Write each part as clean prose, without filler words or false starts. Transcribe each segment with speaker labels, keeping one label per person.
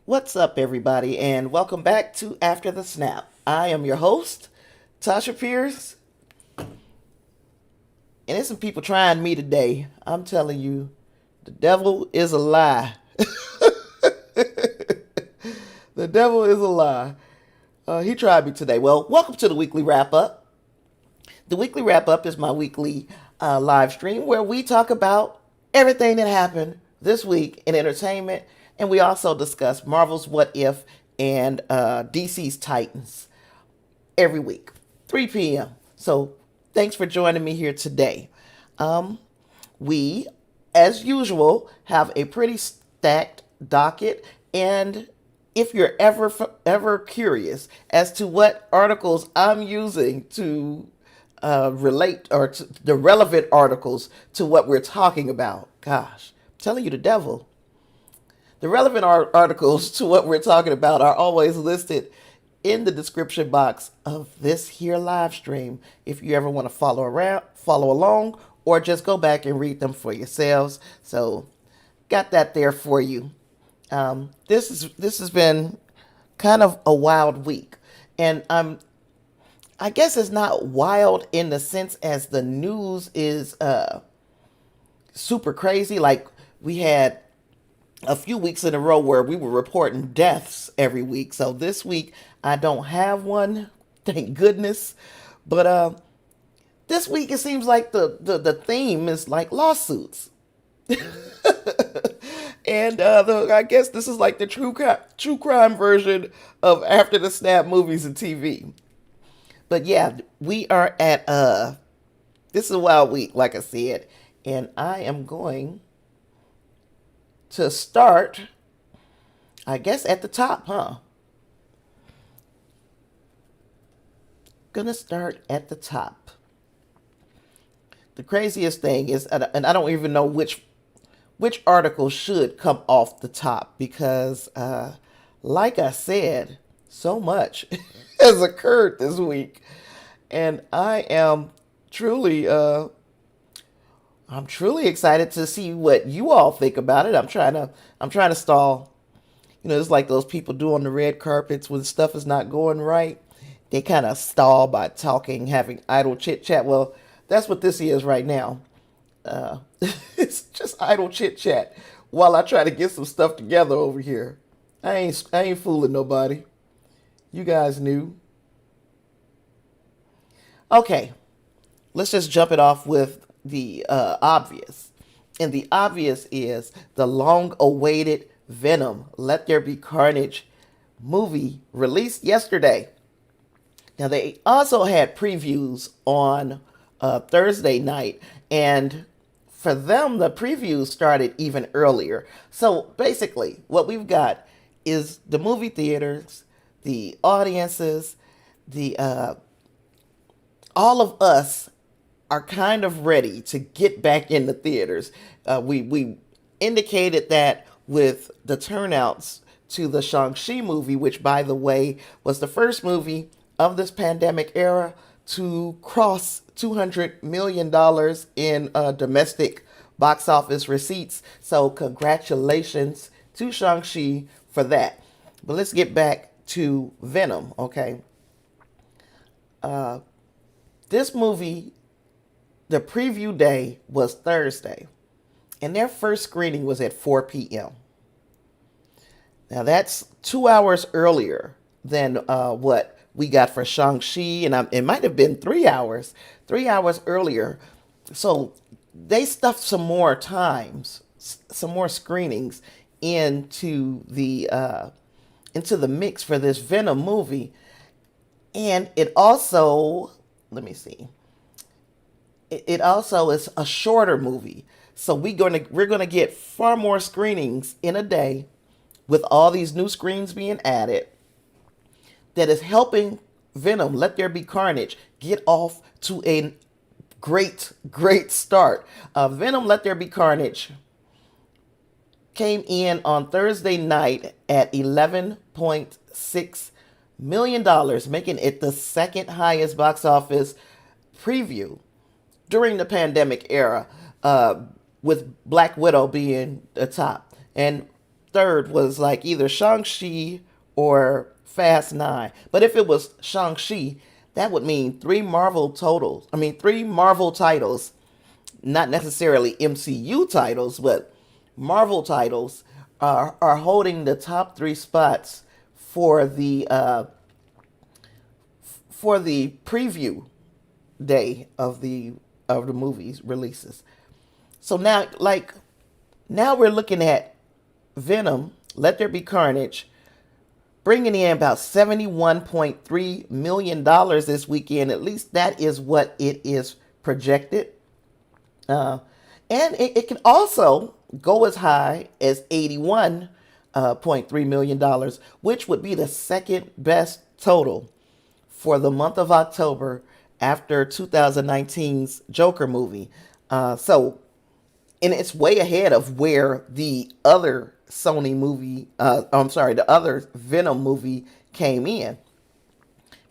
Speaker 1: What's up, everybody, and welcome back to After the Snap. I am your host, Tasha Pierce, and there's some people trying me today. I'm telling you, the devil is a lie. The devil is a lie. He tried me today. Well, welcome to the weekly wrap up. The weekly wrap up is my weekly live stream where we talk about everything that happened this week in entertainment, and we also discuss Marvel's What If and DC's Titans every week, 3 p.m. So thanks for joining me here today. We, as usual, have a pretty stacked docket, and if you're ever curious as to what articles I'm using to relate or to the relevant articles to what we're talking about, gosh, I'm telling you, the devil. The relevant articles to what we're talking about are always listed in the description box of this here live stream. If you ever want to follow along, or just go back and read them for yourselves. So, got that there for you. This has been kind of a wild week, and I guess it's not wild in the sense as the news is super crazy. Like we had a few weeks in a row where we were reporting deaths every week. So this week I don't have one, thank goodness. But this week it seems like the theme is like lawsuits. And I guess this is like the true crime version of After the Snap movies and TV. But yeah, we are at this is a wild week, like I said, and I am going to start, I guess, at the top, huh? Gonna start at the top. The craziest thing is, and I don't even know which article should come off the top because, like I said, so much has occurred this week, and I'm truly excited to see what you all think about it. I'm trying to stall. You know, it's like those people do on the red carpets when stuff is not going right. They kind of stall by talking, having idle chit chat. Well, that's what this is right now. Uh, it's just idle chit chat while I try to get some stuff together over here. I ain't fooling nobody. You guys knew. Okay, let's just jump it off with the obvious. And the obvious is the long-awaited Venom, Let There Be Carnage movie released yesterday. Now, they also had previews on Thursday night, and for them, the previews started even earlier. So basically, what we've got is the movie theaters, the audiences, the all of us are kind of ready to get back in the theaters. We indicated that with the turnouts to the Shang-Chi movie, which, by the way, was the first movie of this pandemic era to cross $200 million in domestic box office receipts. So congratulations to Shang-Chi for that. But let's get back to Venom, okay? This movie, the preview day was Thursday, and their first screening was at 4 p.m. Now that's 2 hours earlier than what we got for Shang-Chi, and it might have been 3 hours, 3 hours earlier. So they stuffed some more times, some more screenings into the mix for this Venom movie, and it also, let me see. It also is a shorter movie. So we're gonna get far more screenings in a day with all these new screens being added that is helping Venom, Let There Be Carnage, get off to a great start. Venom, Let There Be Carnage came in on Thursday night at $11.6 million, making it the second highest box office preview during the pandemic era, with Black Widow being the top. And third was like either Shang-Chi or Fast 9. But if it was Shang-Chi, that would mean three Marvel titles, not necessarily MCU titles, but Marvel titles are holding the top three spots for the preview day of the movie's releases. So now we're looking at Venom, Let There Be Carnage, bringing in about $71.3 million this weekend. At least that is what it is projected. And it can also go as high as $81.3 million, which would be the second best total for the month of October after 2019's Joker movie. And it's way ahead of where the other the other Venom movie came in.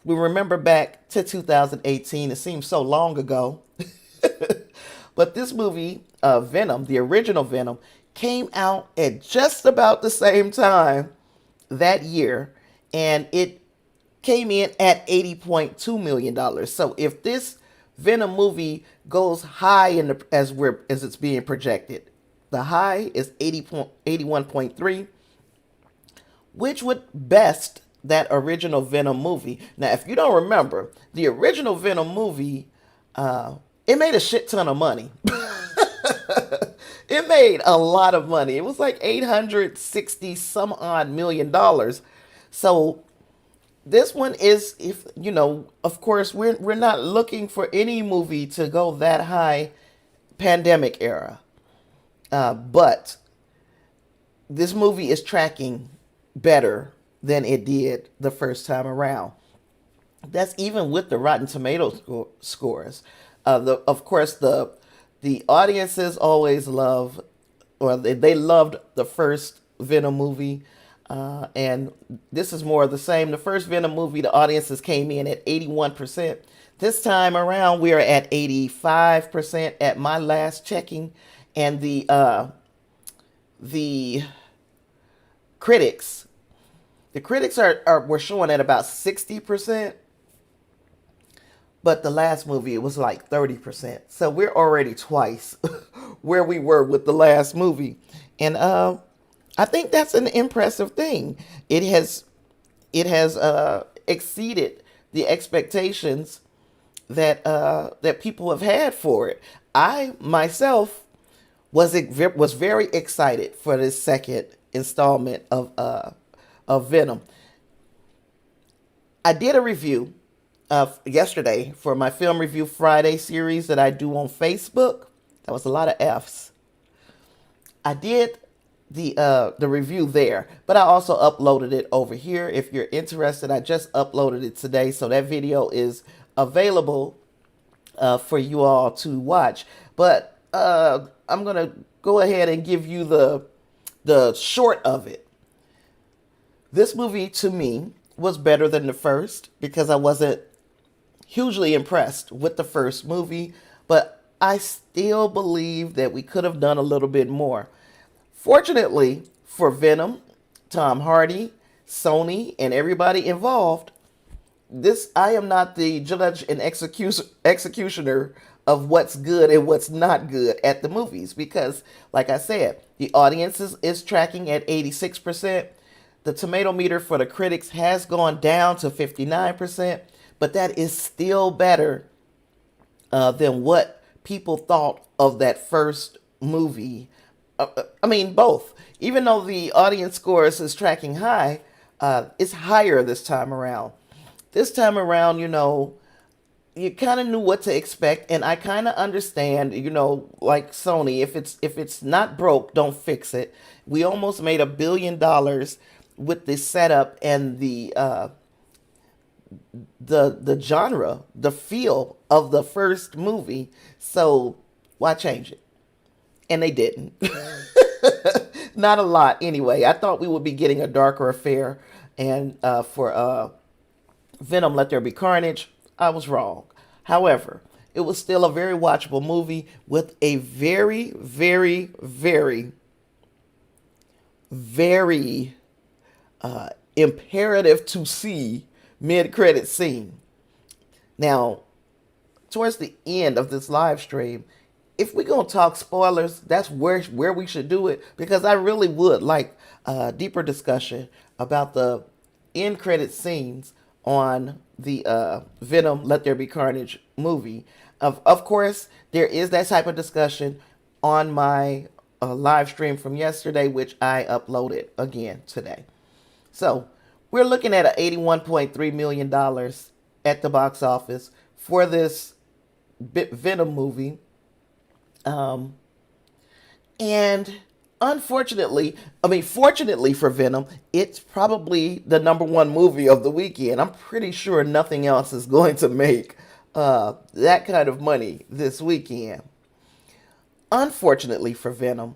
Speaker 1: We remember back to 2018. It seems so long ago. But this movie, Venom, the original Venom, came out at just about the same time that year. And it came in at $80.2 million. So if this Venom movie goes high as it's being projected, the high is 81.3, which would best that original Venom movie. Now, if you don't remember, the original Venom movie, it made a shit ton of money. It made a lot of money. It was like 860 some odd million dollars. So this one is, if you know, of course, we're not looking for any movie to go that high pandemic era. But this movie is tracking better than it did the first time around. That's even with the Rotten Tomatoes scores. Of course, the audiences always love, or they loved the first Venom movie. And this is more of the same. The first Venom movie, the audiences came in at 81%. This time around, we are at 85% at my last checking. And the critics were showing at about 60%. But the last movie, it was like 30%. So we're already twice where we were with the last movie. And I think that's an impressive thing. It has exceeded the expectations that people have had for it. I myself was very excited for this second installment of Venom. I did a review yesterday for my Film Review Friday series that I do on Facebook. That was a lot of F's. I did the review there, but I also uploaded it over here. If you're interested, I just uploaded it today, so that video is available for you all to watch. But I'm gonna go ahead and give you the short of it. This movie to me was better than the first because I wasn't hugely impressed with the first movie, but I still believe that we could have done a little bit more. Fortunately for Venom, Tom Hardy, Sony, and everybody involved, I am not the judge and executioner of what's good and what's not good at the movies because, like I said, the audience is tracking at 86%. The tomato meter for the critics has gone down to 59%, but that is still better than what people thought of that first movie. I mean, both. Even though the audience scores is tracking high, it's higher this time around. This time around, you kind of knew what to expect, and I kind of understand, like Sony, if it's not broke, don't fix it. We almost made $1 billion with the setup and the genre, the feel of the first movie. So why change it? And they didn't. Not a lot, anyway. I thought we would be getting a darker affair, and for Venom, Let There Be Carnage, I was wrong. However, it was still a very watchable movie with a very, very, very very imperative to see mid-credit scene. Now, towards the end of this live stream, if we're gonna talk spoilers, that's where we should do it, because I really would like a deeper discussion about the end credit scenes on the Venom Let There Be Carnage movie. Of course, there is that type of discussion on my live stream from yesterday, which I uploaded again today. So we're looking at a $81.3 million at the box office for this Venom movie. And unfortunately, fortunately for Venom, it's probably the number one movie of the weekend. I'm pretty sure nothing else is going to make that kind of money this weekend. Unfortunately for Venom,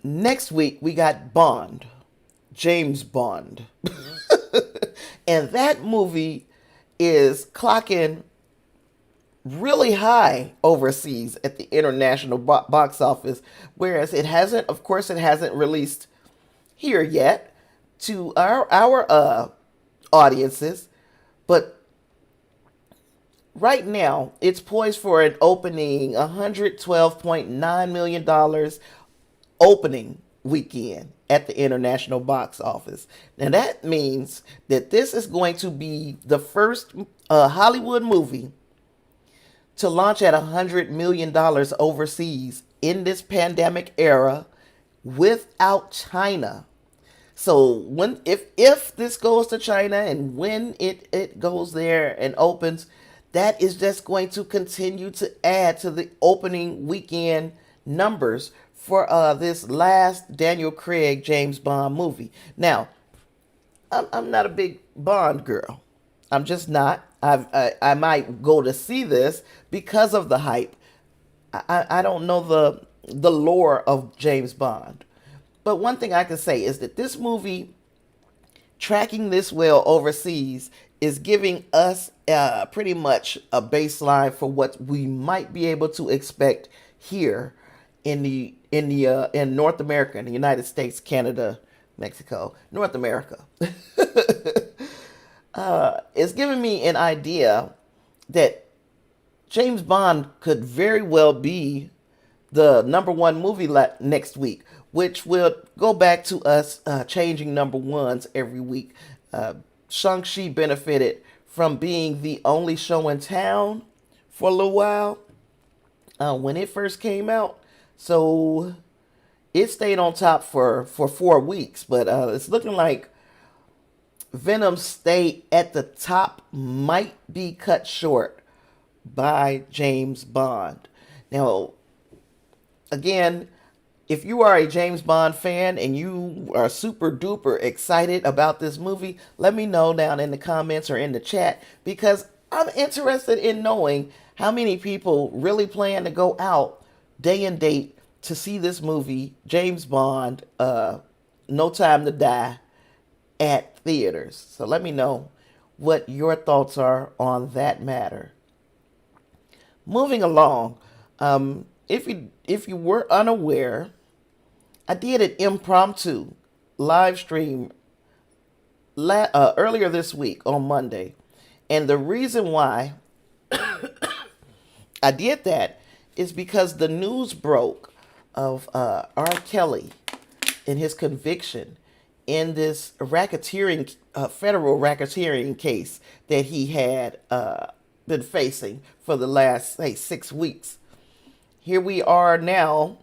Speaker 1: next week we got Bond, James Bond. And that movie is clocking really high overseas at the international box office, whereas it hasn't, of course, it hasn't released here yet to our audiences, but right now it's poised for an opening $112.9 million opening weekend at the international box office. Now that means that this is going to be the first Hollywood movie to launch at $100 million overseas in this pandemic era without China. So if this goes to China, and when it goes there and opens, that is just going to continue to add to the opening weekend numbers for this last Daniel Craig James Bond movie. Now, I'm not a big Bond girl. I'm just not. I might go to see this because of the hype. I don't know the lore of James Bond. But one thing I can say is that this movie, tracking this well overseas, is giving us pretty much a baseline for what we might be able to expect here in North America, in the United States, Canada, Mexico, North America. It's giving me an idea that James Bond could very well be the number one movie next week, which will go back to us changing number ones every week. Shang-Chi benefited from being the only show in town for a little while when it first came out. So it stayed on top for 4 weeks, but it's looking like Venom's stay at the top might be cut short by James Bond. Now, again, if you are a James Bond fan and you are super duper excited about this movie, let me know down in the comments or in the chat, because I'm interested in knowing how many people really plan to go out day and date to see this movie, James Bond, No Time to Die, at theaters. So let me know what your thoughts are on that matter. Moving along, if you were unaware, I did an impromptu live stream earlier this week on Monday, and the reason why I did that is because the news broke of R. Kelly and his conviction in this racketeering, federal racketeering case that he had been facing for the last, 6 weeks. Here we are now,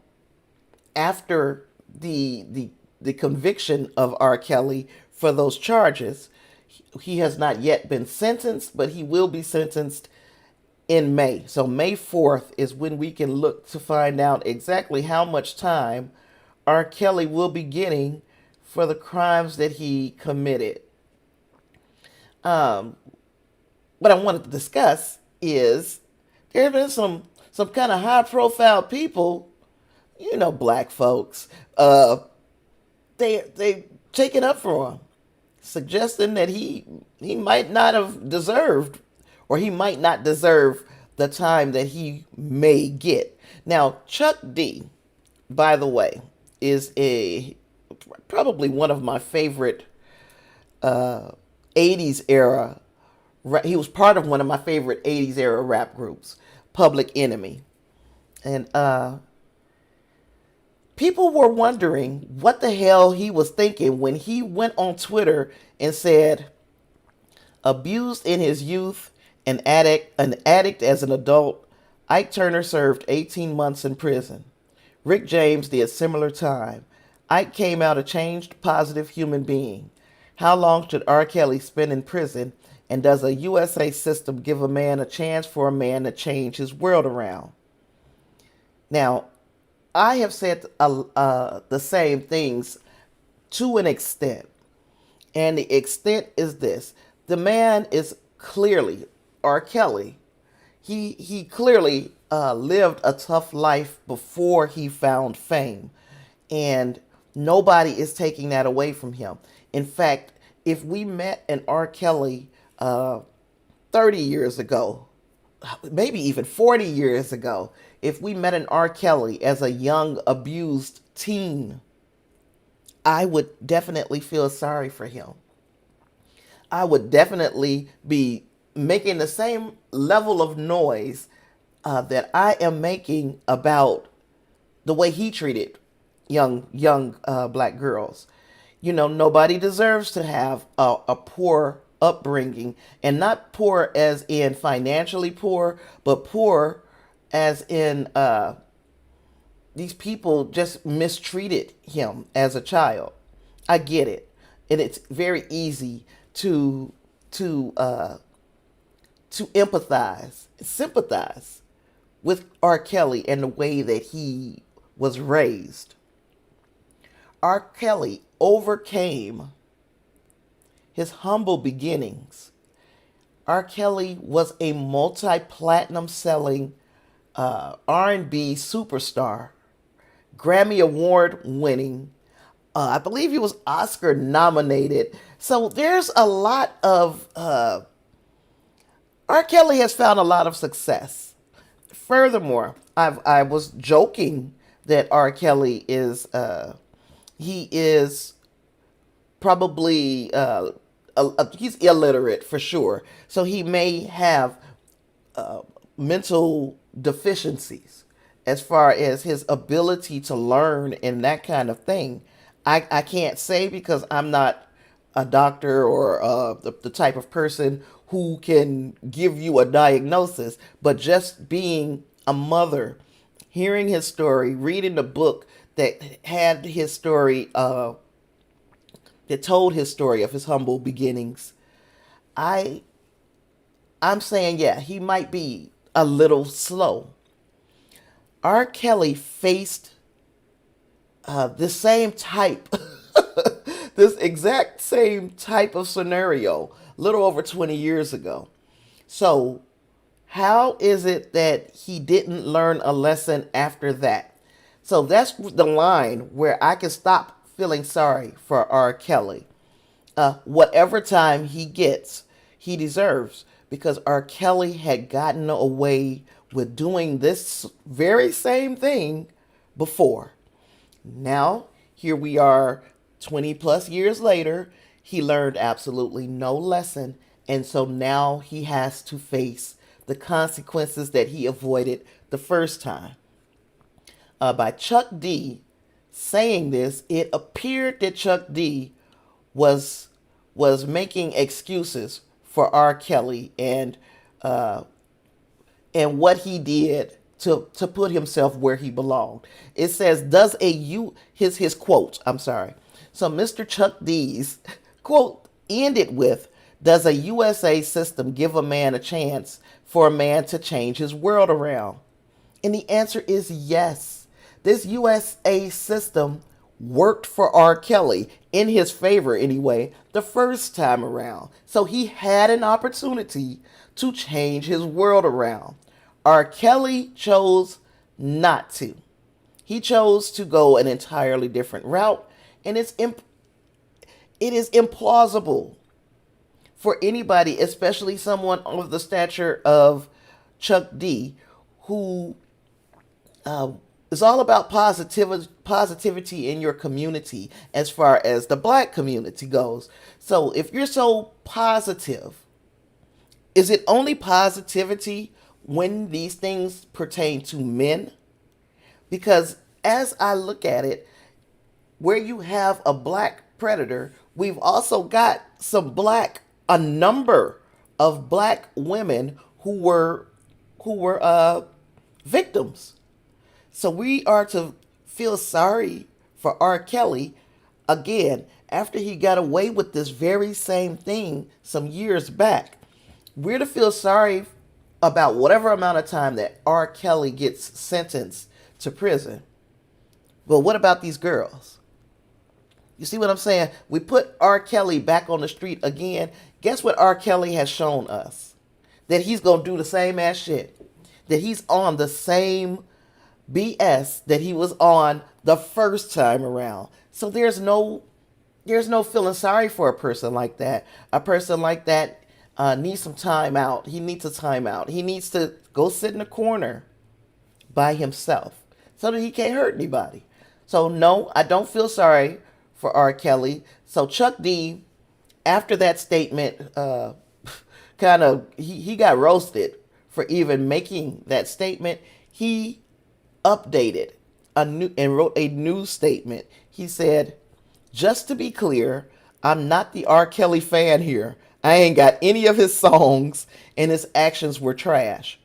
Speaker 1: after the conviction of R. Kelly for those charges. He has not yet been sentenced, but he will be sentenced in May. So May 4th is when we can look to find out exactly how much time R. Kelly will be getting for the crimes that he committed. What I wanted to discuss is there have been some kind of high profile people, black folks, they taken up for him, suggesting that he might not have deserved, or he might not deserve the time that he may get. Now, Chuck D, by the way, is a probably one of my favorite 80s era. He was part of one of my favorite 80s era rap groups, Public Enemy. And people were wondering what the hell he was thinking when he went on Twitter and said, abused in his youth, an addict as an adult, Ike Turner served 18 months in prison. Rick James did similar time. Ike came out a changed, positive human being. How long should R. Kelly spend in prison? And does a USA system give a man a chance for a man to change his world around? Now, I have said the same things to an extent. And the extent is this. The man is clearly, R. Kelly, he clearly lived a tough life before he found fame. And nobody is taking that away from him. In fact, if we met an R. Kelly 30 years ago, maybe even 40 years ago, if we met an R. Kelly as a young, abused teen, I would definitely feel sorry for him. I would definitely be making the same level of noise that I am making about the way he treated young black girls. You know, nobody deserves to have a poor upbringing, and not poor as in financially poor, but poor as in these people just mistreated him as a child. I get it, and it's very easy to empathize, sympathize with R. Kelly and the way that he was raised. R. Kelly overcame his humble beginnings. R. Kelly was a multi-platinum selling R&B superstar, Grammy Award winning. I believe he was Oscar nominated. So there's a lot of R. Kelly has found a lot of success. Furthermore, I was joking that R. Kelly is he is probably he's illiterate for sure. So he may have mental deficiencies as far as his ability to learn and that kind of thing. I can't say because I'm not a doctor or the type of person who can give you a diagnosis, but just being a mother, hearing his story, reading the book that had his story, that told his story of his humble beginnings, I'm saying, yeah, he might be a little slow. R. Kelly faced the same type, this exact same type of scenario a little over 20 years ago. So how is it that he didn't learn a lesson after that? So that's the line where I can stop feeling sorry for R. Kelly. Whatever time he gets, he deserves, because R. Kelly had gotten away with doing this very same thing before. Now, here we are 20 plus years later. He learned absolutely no lesson. And so now he has to face the consequences that he avoided the first time. By Chuck D saying this, it appeared that Chuck D was making excuses for R. Kelly and what he did to put himself where he belonged. It says, his quote, I'm sorry. So Mr. Chuck D's quote ended with, does a USA system give a man a chance for a man to change his world around? And the answer is yes. This USA system worked for R. Kelly, in his favor anyway, the first time around. So he had an opportunity to change his world around. R. Kelly chose not to. He chose to go an entirely different route, and it is implausible for anybody, especially someone of the stature of Chuck D, who It's all about positivity in your community as far as the black community goes. So if you're so positive, is it only positivity when these things pertain to men? Because as I look at it, where you have a black predator, we've also got a number of black women who were victims. So we are to feel sorry for R. Kelly again after he got away with this very same thing some years back. We're to feel sorry about whatever amount of time that R. Kelly gets sentenced to prison. But what about these girls? You see what I'm saying? We put R. Kelly back on the street again. Guess what R. Kelly has shown us? That he's going to do the same ass shit. That he's on the same BS that he was on the first time around. So there's no feeling sorry for a person like that. A person like that needs some time out. He needs a time out. He needs to go sit in a corner by himself so that he can't hurt anybody. So no, I don't feel sorry for R. Kelly. So Chuck D, after that statement, he got roasted for even making that statement. He updated and wrote a new statement. He said, "Just to be clear, I'm not the R. Kelly fan here. I ain't got any of his songs, and his actions were trash."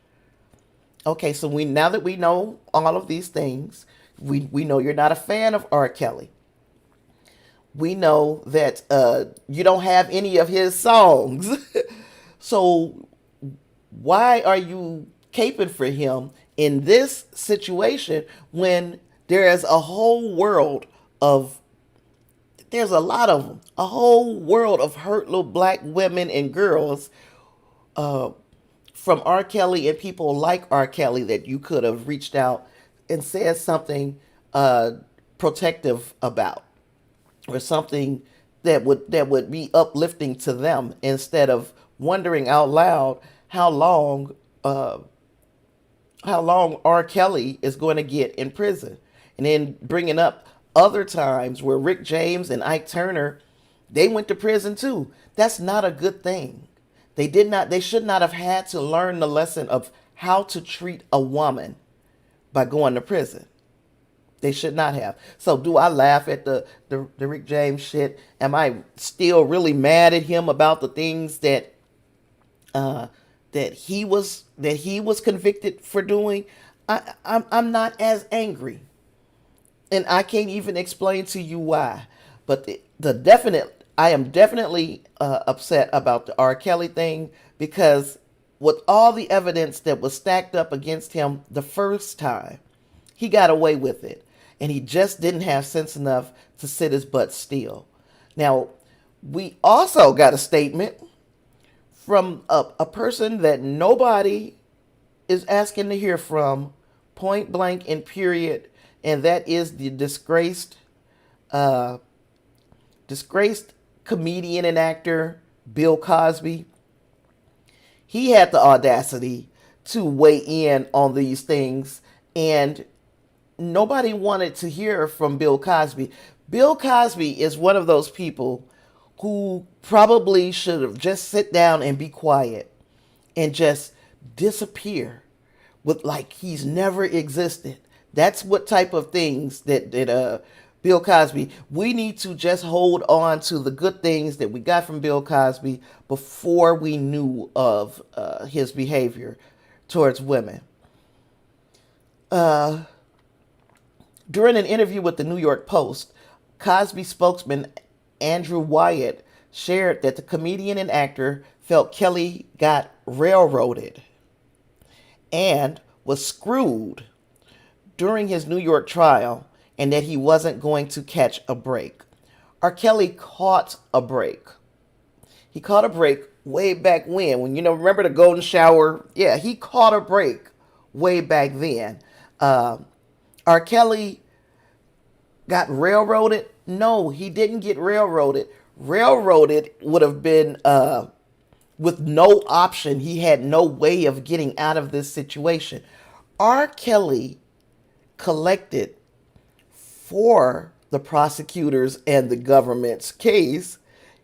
Speaker 1: Okay, so now that we know all of these things, we know you're not a fan of R. Kelly. We know that you don't have any of his songs. So why are you caping for him in this situation when there's a whole world of, there's a lot of them, a whole world of hurt little black women and girls from R. Kelly and people like R. Kelly that you could have reached out and said something protective about, or something that would be uplifting to them, instead of wondering out loud how long R. Kelly is going to get in prison, and then bringing up other times where Rick James and Ike Turner, they went to prison too. That's not a good thing. They should not have had to learn the lesson of how to treat a woman by going to prison. They should not have. So do I laugh at the Rick James shit? Am I still really mad at him about the things that he was convicted for doing? I'm not as angry, and I can't even explain to you why. But I am definitely upset about the R. Kelly thing, because with all the evidence that was stacked up against him the first time, he got away with it. And he just didn't have sense enough to sit his butt still. Now, we also got a statement from a person that nobody is asking to hear from, point blank and period, and that is the disgraced comedian and actor Bill Cosby. He had the audacity to weigh in on these things, and nobody wanted to hear from Bill Cosby. Bill Cosby is one of those people who probably should have just sit down and be quiet and just disappear with like he's never existed. That's what type of things that Bill Cosby, we need to just hold on to the good things that we got from Bill Cosby before we knew of his behavior towards women. During an interview with the New York Post, Cosby spokesman Andrew Wyatt shared that the comedian and actor felt Kelly got railroaded and was screwed during his New York trial, and that he wasn't going to catch a break. R. Kelly caught a break. He caught a break way back when remember the golden shower? Yeah, he caught a break way back then. R. Kelly got railroaded? No, he didn't get railroaded. Railroaded would have been with no option. He had no way of getting out of this situation. R. Kelly collected for the prosecutors and the government's case,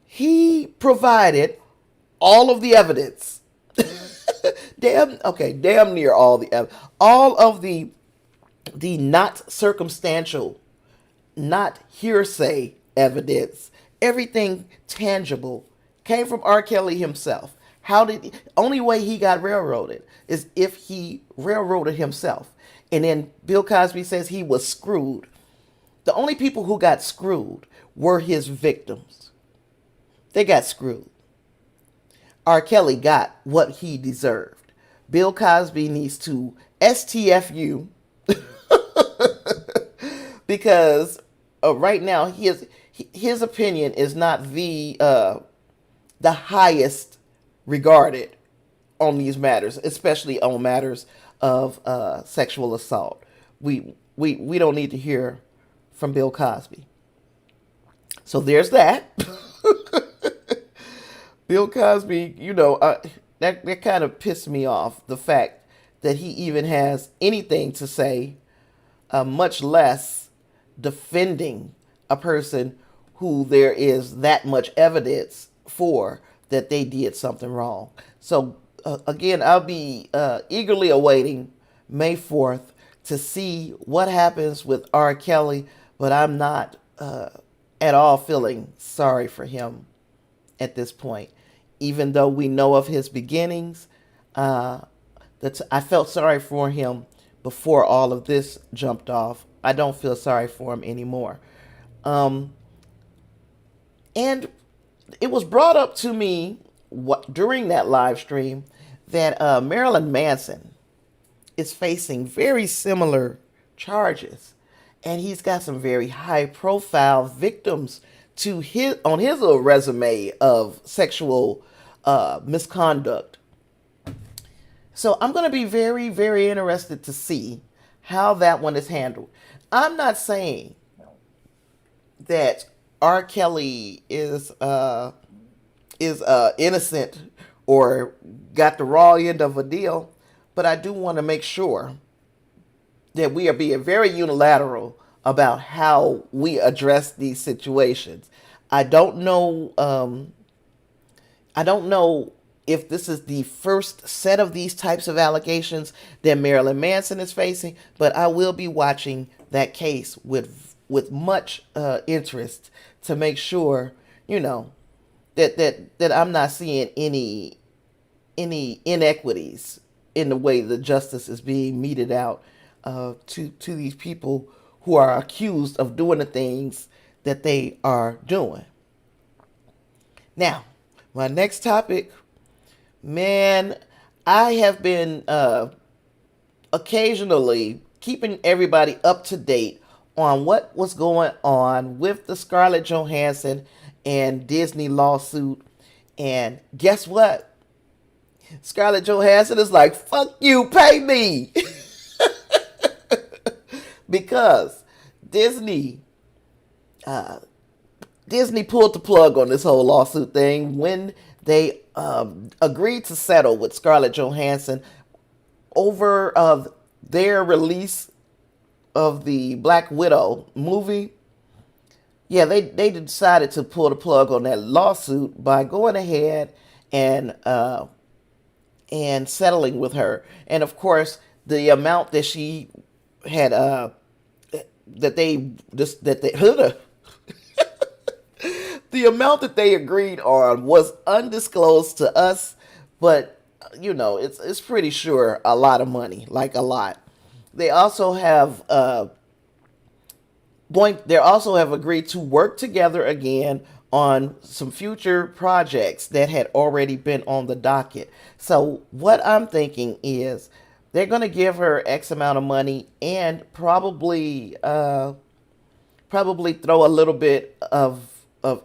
Speaker 1: he provided all of the evidence. Damn near all of the not circumstantial, not hearsay evidence, everything tangible came from R. Kelly himself. Only way he got railroaded is if he railroaded himself. And then Bill Cosby says he was screwed. The only people who got screwed were his victims. They got screwed. R. Kelly got what he deserved. Bill Cosby needs to STFU because right now his opinion is not the highest regarded on these matters, especially on matters of sexual assault. We don't need to hear from Bill Cosby. So there's that. Bill Cosby, that kind of pissed me off, the fact that he even has anything to say, much less defending a person who there is that much evidence for that they did something wrong. So again, I'll be eagerly awaiting May 4th to see what happens with R. Kelly, but I'm not at all feeling sorry for him at this point. Even though we know of his beginnings, I felt sorry for him before all of this jumped off. I don't feel sorry for him anymore. And it was brought up to me during that live stream that Marilyn Manson is facing very similar charges. And he's got some very high-profile victims on his little resume of sexual misconduct. So I'm going to be very, very interested to see how that one is handled. I'm not saying that R. Kelly is innocent or got the raw end of a deal, but I do want to make sure that we are being very unilateral about how we address these situations. I don't know if this is the first set of these types of allegations that Marilyn Manson is facing, but I will be watching that case with much interest to make sure, that I'm not seeing any inequities in the way the justice is being meted out to these people who are accused of doing the things that they are doing. Now, my next topic, man, I have been occasionally keeping everybody up to date on what was going on with the Scarlett Johansson and Disney lawsuit. And guess what? Scarlett Johansson is like, fuck you, pay me. Because Disney pulled the plug on this whole lawsuit thing when they agreed to settle with Scarlett Johansson over their release of the Black Widow movie. Yeah, they decided to pull the plug on that lawsuit by going ahead and settling with her. And of course, the amount that she had the amount that they agreed on was undisclosed to us, but it's pretty sure a lot of money, like a lot. They also have agreed to work together again on some future projects that had already been on the docket. So what I'm thinking is they're going to give her X amount of money and probably throw a little bit of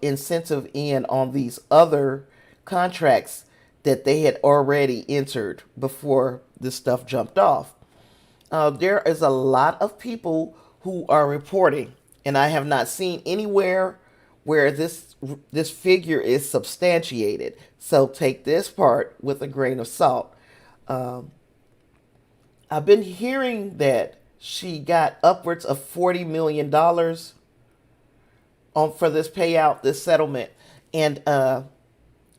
Speaker 1: incentive in on these other contracts that they had already entered before this stuff jumped off. There is a lot of people who are reporting, and I have not seen anywhere where this figure is substantiated. So take this part with a grain of salt. I've been hearing that She got upwards of $40 million on for this payout, this settlement, and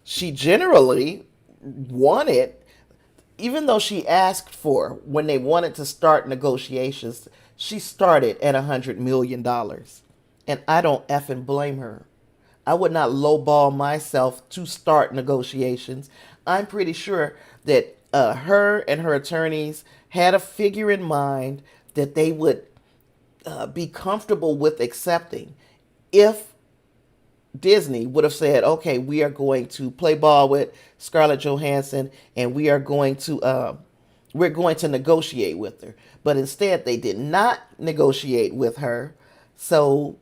Speaker 1: she generally wanted, even though she asked for when they wanted to start negotiations, she started at $100 million, and I don't effing blame her. I would not lowball myself to start negotiations. I'm pretty sure that her and her attorneys had a figure in mind that they would be comfortable with accepting if Disney would have said, okay, we are going to play ball with Scarlett Johansson and we're going to negotiate with her. But instead, they did not negotiate with her. So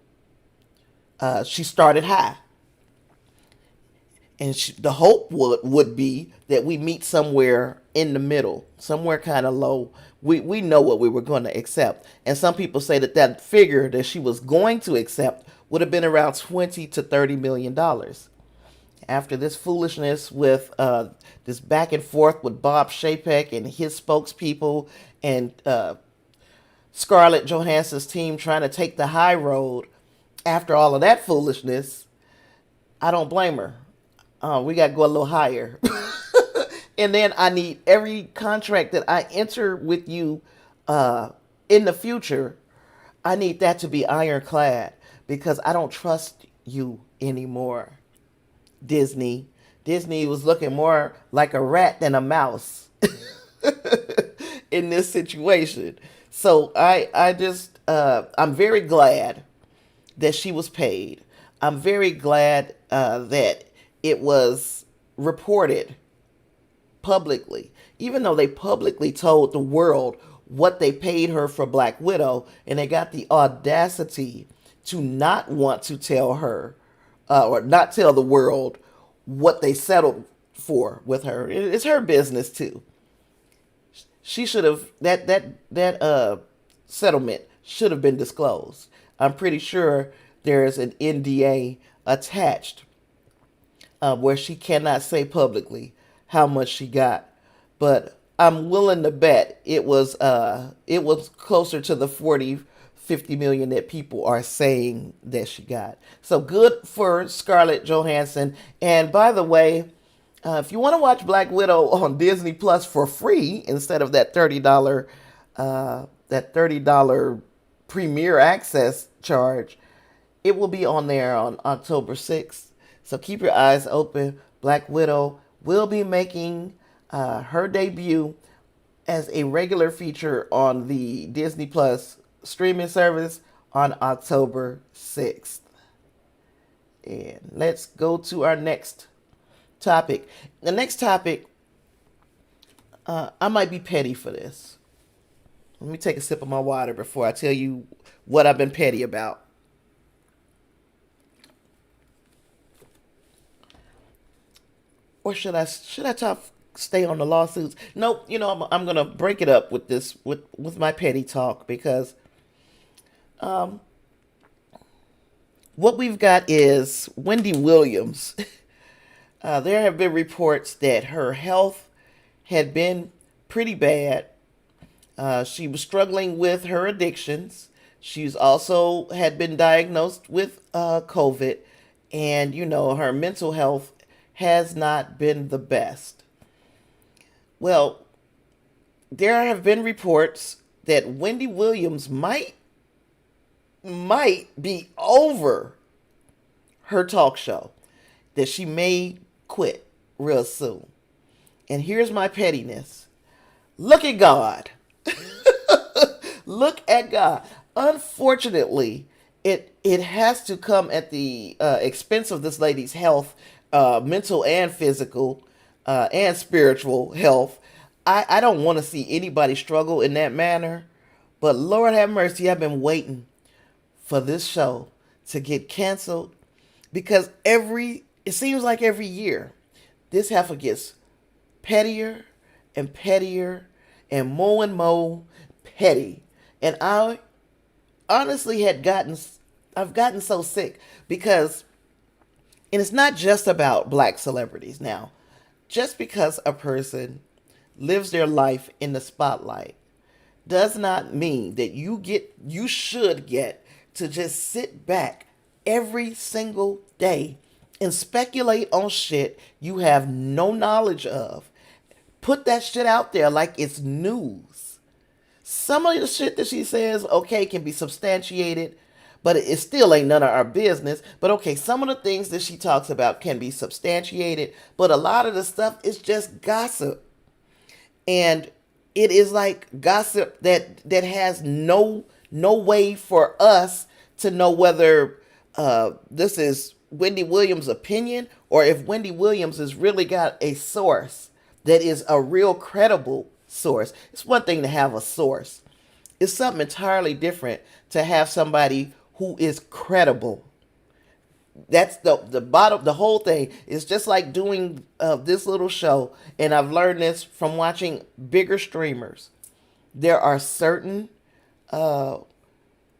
Speaker 1: she started high. And the hope would be that we meet somewhere in the middle, somewhere kind of low. We know what we were going to accept. And some people say that figure that she was going to accept would have been around $20 to $30 million. After this foolishness with this back and forth with Bob Chapek and his spokespeople and Scarlett Johansson's team trying to take the high road, after all of that foolishness, I don't blame her. We got to go a little higher. And then I need every contract that I enter with you in the future, I need that to be ironclad because I don't trust you anymore. Disney was looking more like a rat than a mouse in this situation. So I'm very glad that she was paid. I'm very glad that it was reported publicly, even though they publicly told the world what they paid her for Black Widow, and they got the audacity to not want to tell her or not tell the world what they settled for with her. It's her business too. She should have that settlement should have been disclosed. I'm pretty sure there's an NDA attached where she cannot say publicly how much she got, but I'm willing to bet it was closer to the 40-50 million that people are saying that she got. So good for Scarlett Johansson. And by the way, if you want to watch Black Widow on Disney Plus for free instead of that $30 premiere access charge, it will be on there on October 6th. So keep your eyes open. Black Widow will be making her debut as a regular feature on the Disney Plus streaming service on October 6th. And let's go to our next topic. The next topic, I might be petty for this. Let me take a sip of my water before I tell you what I've been petty about. Or should I stay on the lawsuits? Nope. I'm gonna break it up with this with my petty talk because what we've got is Wendy Williams. There have been reports that her health had been pretty bad. She was struggling with her addictions. She's also had been diagnosed with COVID, and her mental health has not been the best. Well, there have been reports that Wendy Williams might be over her talk show, that she may quit real soon. And here's my pettiness. Look at God. Look at God. Unfortunately, it has to come at the expense of this lady's health, mental and physical, and spiritual health. I don't want to see anybody struggle in that manner. But Lord have mercy, I've been waiting for this show to get canceled because it seems like every year this heifer gets pettier and pettier and more petty. And I honestly I've gotten so sick because, and it's not just about black celebrities now. Just because a person lives their life in the spotlight does not mean that you should get to just sit back every single day and speculate on shit you have no knowledge of. Put that shit out there like it's news. Some of the shit that she says, okay, can be substantiated, but it still ain't none of our business. But okay, some of the things that she talks about can be substantiated, but a lot of the stuff is just gossip. And it is like gossip that has no way for us to know whether this is Wendy Williams' opinion or if Wendy Williams has really got a source that is a real credible source. It's one thing to have a source. It's something entirely different to have somebody who is credible. That's the bottom. The whole thing is just like doing this little show, and I've learned this from watching bigger streamers. There are certain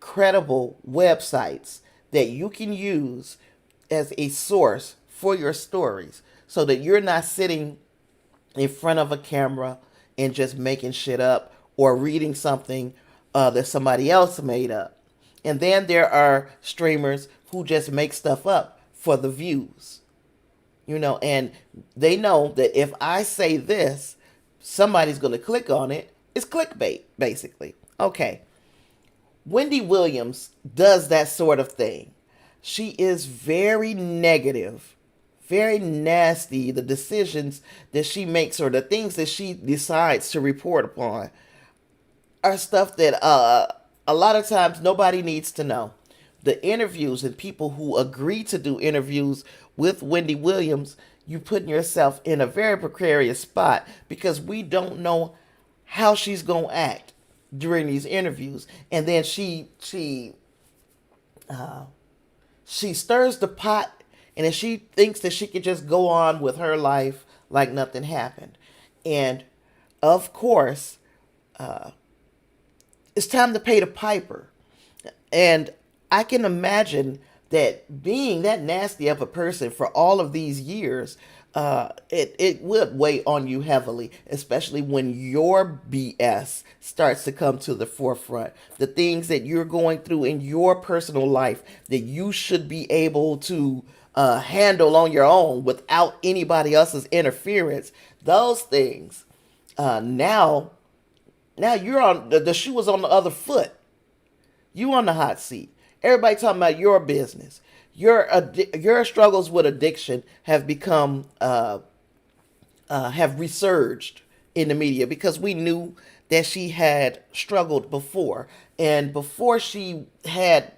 Speaker 1: credible websites that you can use as a source for your stories, so that you're not sitting in front of a camera and just making shit up or reading something that somebody else made up. And then there are streamers who just make stuff up for the views, and they know that if I say this, somebody's going to click on it. It's clickbait, basically. Okay. Wendy Williams does that sort of thing. She is very negative, very nasty. The decisions that she makes or the things that she decides to report upon are stuff that a lot of times nobody needs to know. The interviews and people who agree to do interviews with Wendy Williams, you putting yourself in a very precarious spot because we don't know how she's going to act during these interviews. And then she stirs the pot, and then she thinks that she could just go on with her life like nothing happened. And of course, it's time to pay the piper. And I can imagine that being that nasty of a person for all of these years, it would weigh on you heavily, especially when your BS starts to come to the forefront. The things that you're going through in your personal life that you should be able to handle on your own without anybody else's interference. Those things, now you're on, the shoe is on the other foot. You on the hot seat. Everybody talking about your business. Your struggles with addiction have become have resurged in the media because we knew that she had struggled before, and before she went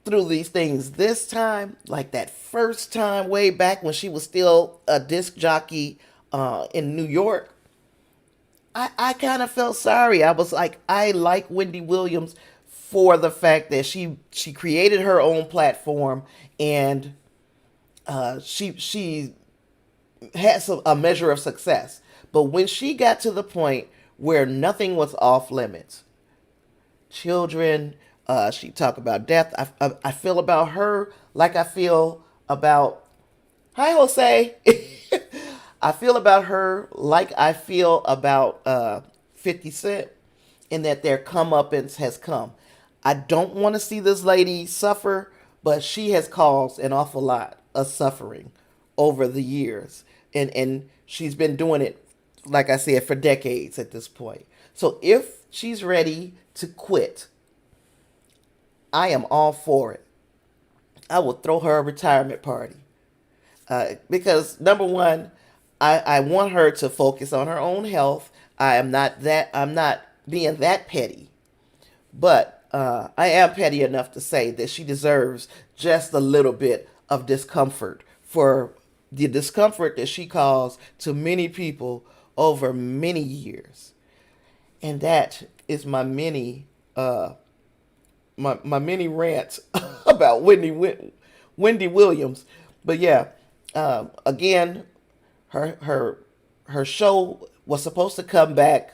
Speaker 1: through these things this time, like that first time way back when she was still a disc jockey in New York. I kind of felt sorry. I was like, I like Wendy Williams for the fact that she created her own platform, and she has a measure of success. But when she got to the point where nothing was off limits, children, she talked about death. I feel about her like I feel about, hi Jose. I feel about her like I feel about 50 Cent, in that their comeuppance has come. I don't want to see this lady suffer, but she has caused an awful lot of suffering over the years. And she's been doing it, like I said, for decades at this point. So if she's ready to quit, I am all for it. I will throw her a retirement party. Because number one, I want her to focus on her own health. I'm not being that petty. But I am petty enough to say that she deserves just a little bit of discomfort for the discomfort that she caused to many people over many years. And that is my mini my mini rant about Wendy Williams. But yeah, again, her show was supposed to come back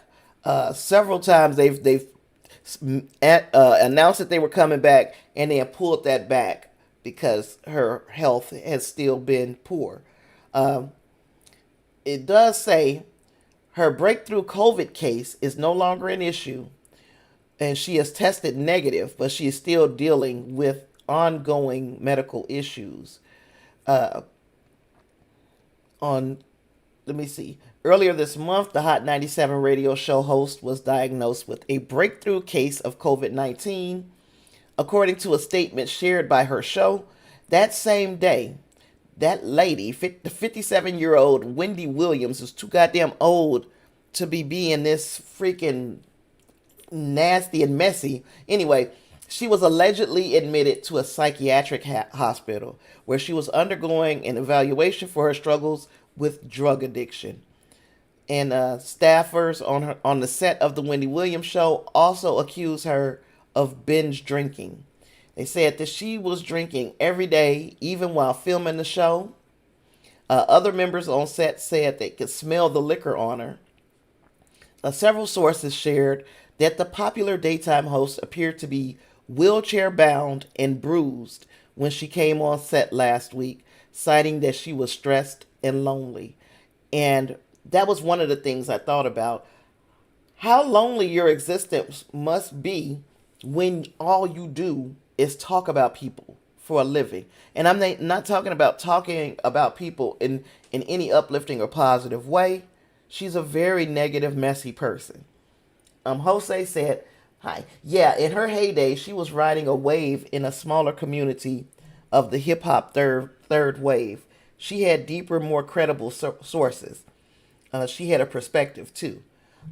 Speaker 1: several times. They've announced that they were coming back, and they have pulled that back because her health has still been poor. It does say Her breakthrough COVID case is no longer an issue, and she has tested negative, but she is still dealing with ongoing medical issues. Uh, on Let me see. Earlier this month, the Hot 97 radio show host was diagnosed with a breakthrough case of COVID-19. According to a statement shared by her show, that same day, that lady, the 57-year-old Wendy Williams, is too goddamn old to be being this freaking nasty and messy. Anyway, she was allegedly admitted to a psychiatric hospital where she was undergoing an evaluation for her struggles with drug addiction. And staffers on the set of the Wendy Williams show also accused her of binge drinking. They said that she was drinking every day, even while filming the show. Other members on set said they could smell the liquor on her. Several sources shared that the popular daytime host appeared to be wheelchair bound and bruised when she came on set last week, citing that she was stressed and lonely. And that was one of the things I thought about. How lonely your existence must be when all you do is talk about people for a living. And I'm not talking about people in any uplifting or positive way. She's a very negative, messy person. Jose said, hi. Yeah, in her heyday, she was riding a wave in a smaller community of the hip-hop third wave. She had deeper, more credible sources. She had a perspective, too.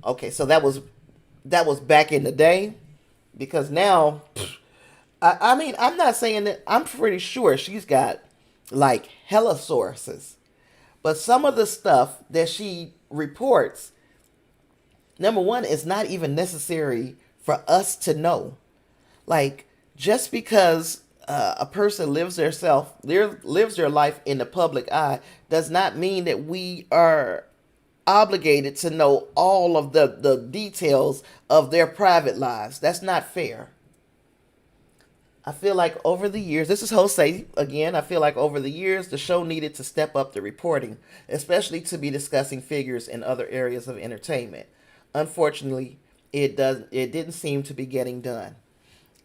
Speaker 1: Okay, so that was back in the day. Because now, I mean, I'm not saying that. I'm pretty sure she's got, like, hella sources. But some of the stuff that she reports, number one, is not even necessary for us to know. Like, just because a person lives their life in the public eye does not mean that we are obligated to know all of the details of their private lives. That's not fair. I feel like over the years, this is Jose again, I feel like over the years, the show needed to step up the reporting, especially to be discussing figures in other areas of entertainment. Unfortunately, it didn't seem to be getting done.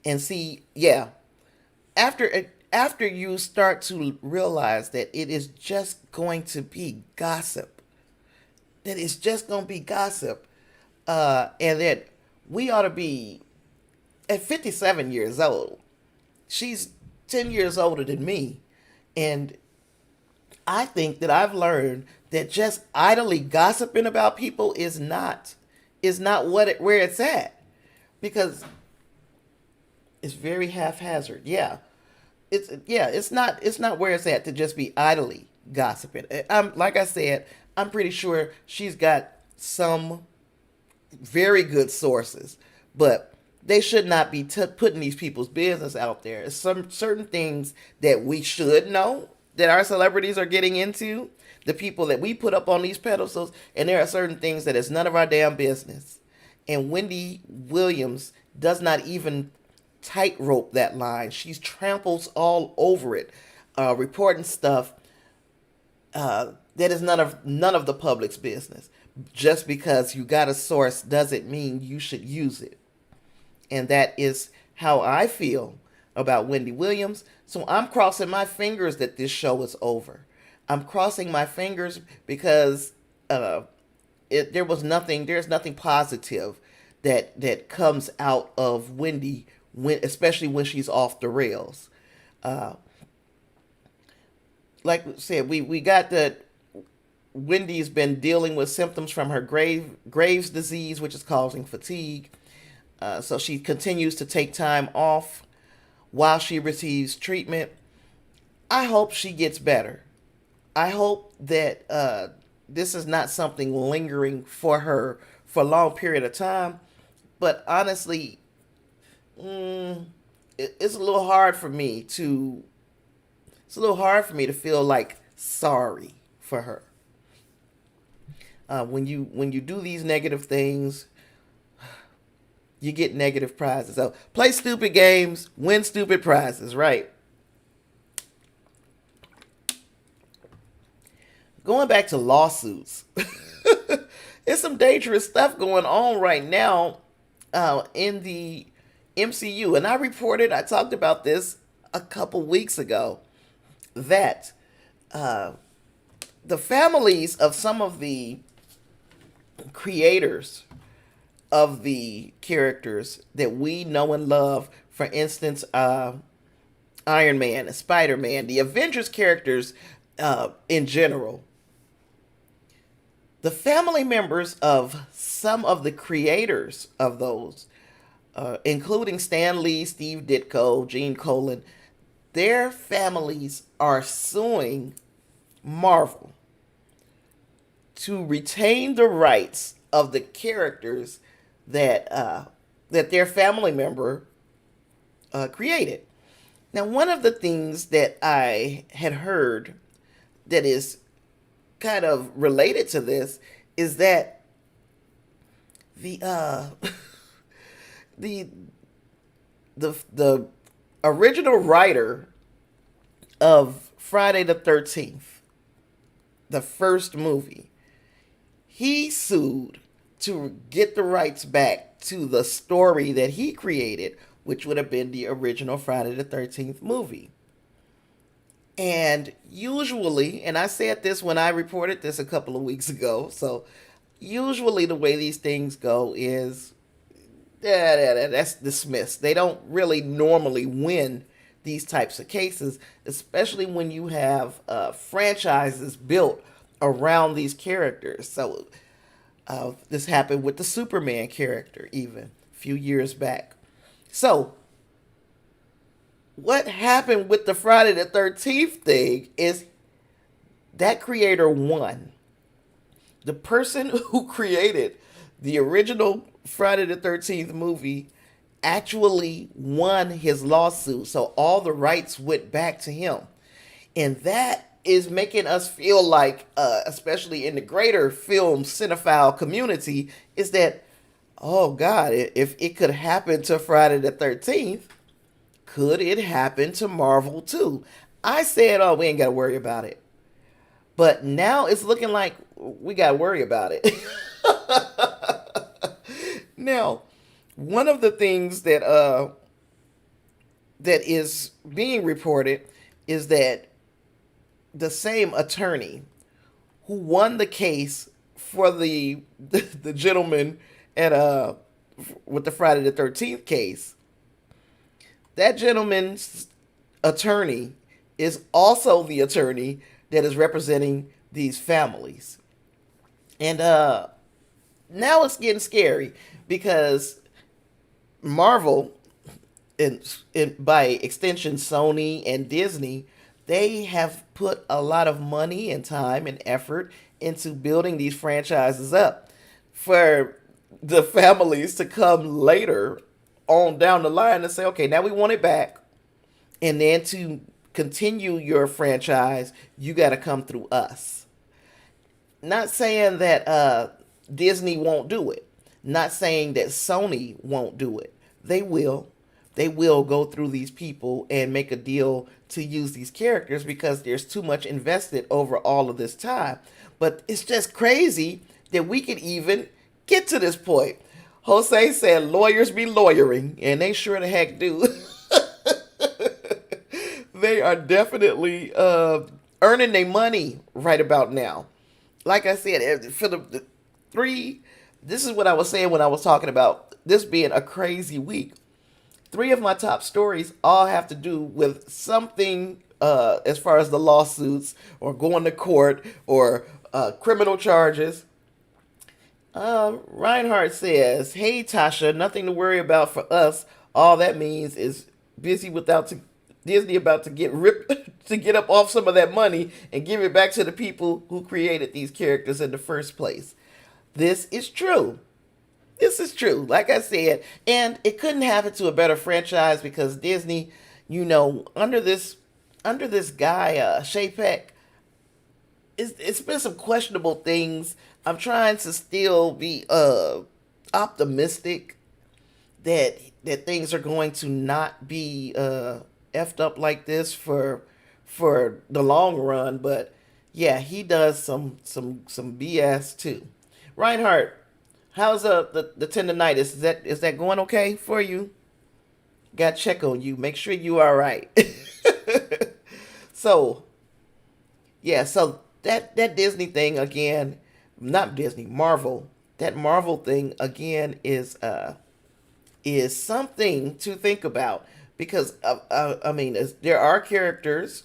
Speaker 1: And see, yeah, after you start to realize that it is just going to be gossip, that it's just going to be gossip, and that we ought to be, at 57 years old, she's 10 years older than me. And I think that I've learned that just idly gossiping about people is not where it's at. Because it's very haphazard. Yeah. It's not where it's at to just be idly gossiping. Like I said, I'm pretty sure she's got some very good sources, but they should not be putting these people's business out there. It's some certain things that we should know that our celebrities are getting into, the people that we put up on these pedestals, and there are certain things that is none of our damn business. And Wendy Williams does not even tightrope that line. She tramples all over it, reporting stuff that is none of the public's business. Just because you got a source doesn't mean you should use it. And that is how I feel about Wendy Williams. So I'm crossing my fingers that this show is over. I'm crossing my fingers because there's nothing positive that comes out of Wendy, especially when she's off the rails. Like I said, we got that Wendy's been dealing with symptoms from her Graves' disease, which is causing fatigue. So she continues to take time off while she receives treatment. I hope she gets better. I hope that this is not something lingering for her for a long period of time. But honestly, it's a little hard for me to feel like sorry for her. When you do these negative things, you get negative prizes. So play stupid games, win stupid prizes, right? Going back to lawsuits. It's some dangerous stuff going on right now in the MCU. And I talked about this a couple weeks ago, that the families of some of the creators of the characters that we know and love, for instance, Iron Man and Spider Man, the Avengers characters in general, the family members of some of the creators of those, including Stan Lee, Steve Ditko, Gene Colan, their families are suing Marvel to retain the rights of the characters that their family member created. Now, one of the things that I had heard that is kind of related to this is that the the the original writer of Friday the 13th, the first movie, he sued to get the rights back to the story that he created, which would have been the original Friday the 13th movie. And usually, and I said this when I reported this a couple of weeks ago, so usually the way these things go is that's dismissed. They don't really normally win these types of cases, especially when you have franchises built around these characters. So this happened with the Superman character even a few years back. So what happened with the Friday the 13th thing is that creator won. The person who created the original Friday the 13th movie actually won his lawsuit. So all the rights went back to him. And that is making us feel like, especially in the greater film cinephile community, is that, oh God, if it could happen to Friday the 13th, could it happen to Marvel too? I said, oh, we ain't got to worry about it. But now it's looking like we got to worry about it. Now, one of the things that that is being reported is that the same attorney who won the case for the gentleman at with the Friday the 13th case, that gentleman's attorney is also the attorney that is representing these families. And now it's getting scary because Marvel, and by extension Sony and Disney, they have put a lot of money and time and effort into building these franchises up for the families to come later on down the line and say, okay, now we want it back. And then to continue your franchise, you got to come through us. Not saying that Disney won't do it. Not saying that Sony won't do it. They will. They will go through these people and make a deal to use these characters because there's too much invested over all of this time. But it's just crazy that we could even get to this point. Jose said lawyers be lawyering, and they sure the heck do. They are definitely earning their money right about now. Like I said, for the three, this is what I was saying when I was talking about this being a crazy week. 3 of my top stories all have to do with something as far as the lawsuits or going to court or criminal charges. Reinhardt says, hey, Tasha, nothing to worry about for us. All that means is Disney about to get ripped to get up off some of that money and give it back to the people who created these characters in the first place. This is true. This is true. Like I said, and it couldn't happen to a better franchise because Disney, you know, under this guy, Chapek, it's been some questionable things. I'm trying to still be optimistic that things are going to not be effed up like this for the long run. But yeah, he does some BS too. Reinhardt, how's the tendonitis? Is that going okay for you? Got to check on you. Make sure you are right. So yeah, so that Disney thing again, not Disney, Marvel. That Marvel thing again is something to think about because I mean there are characters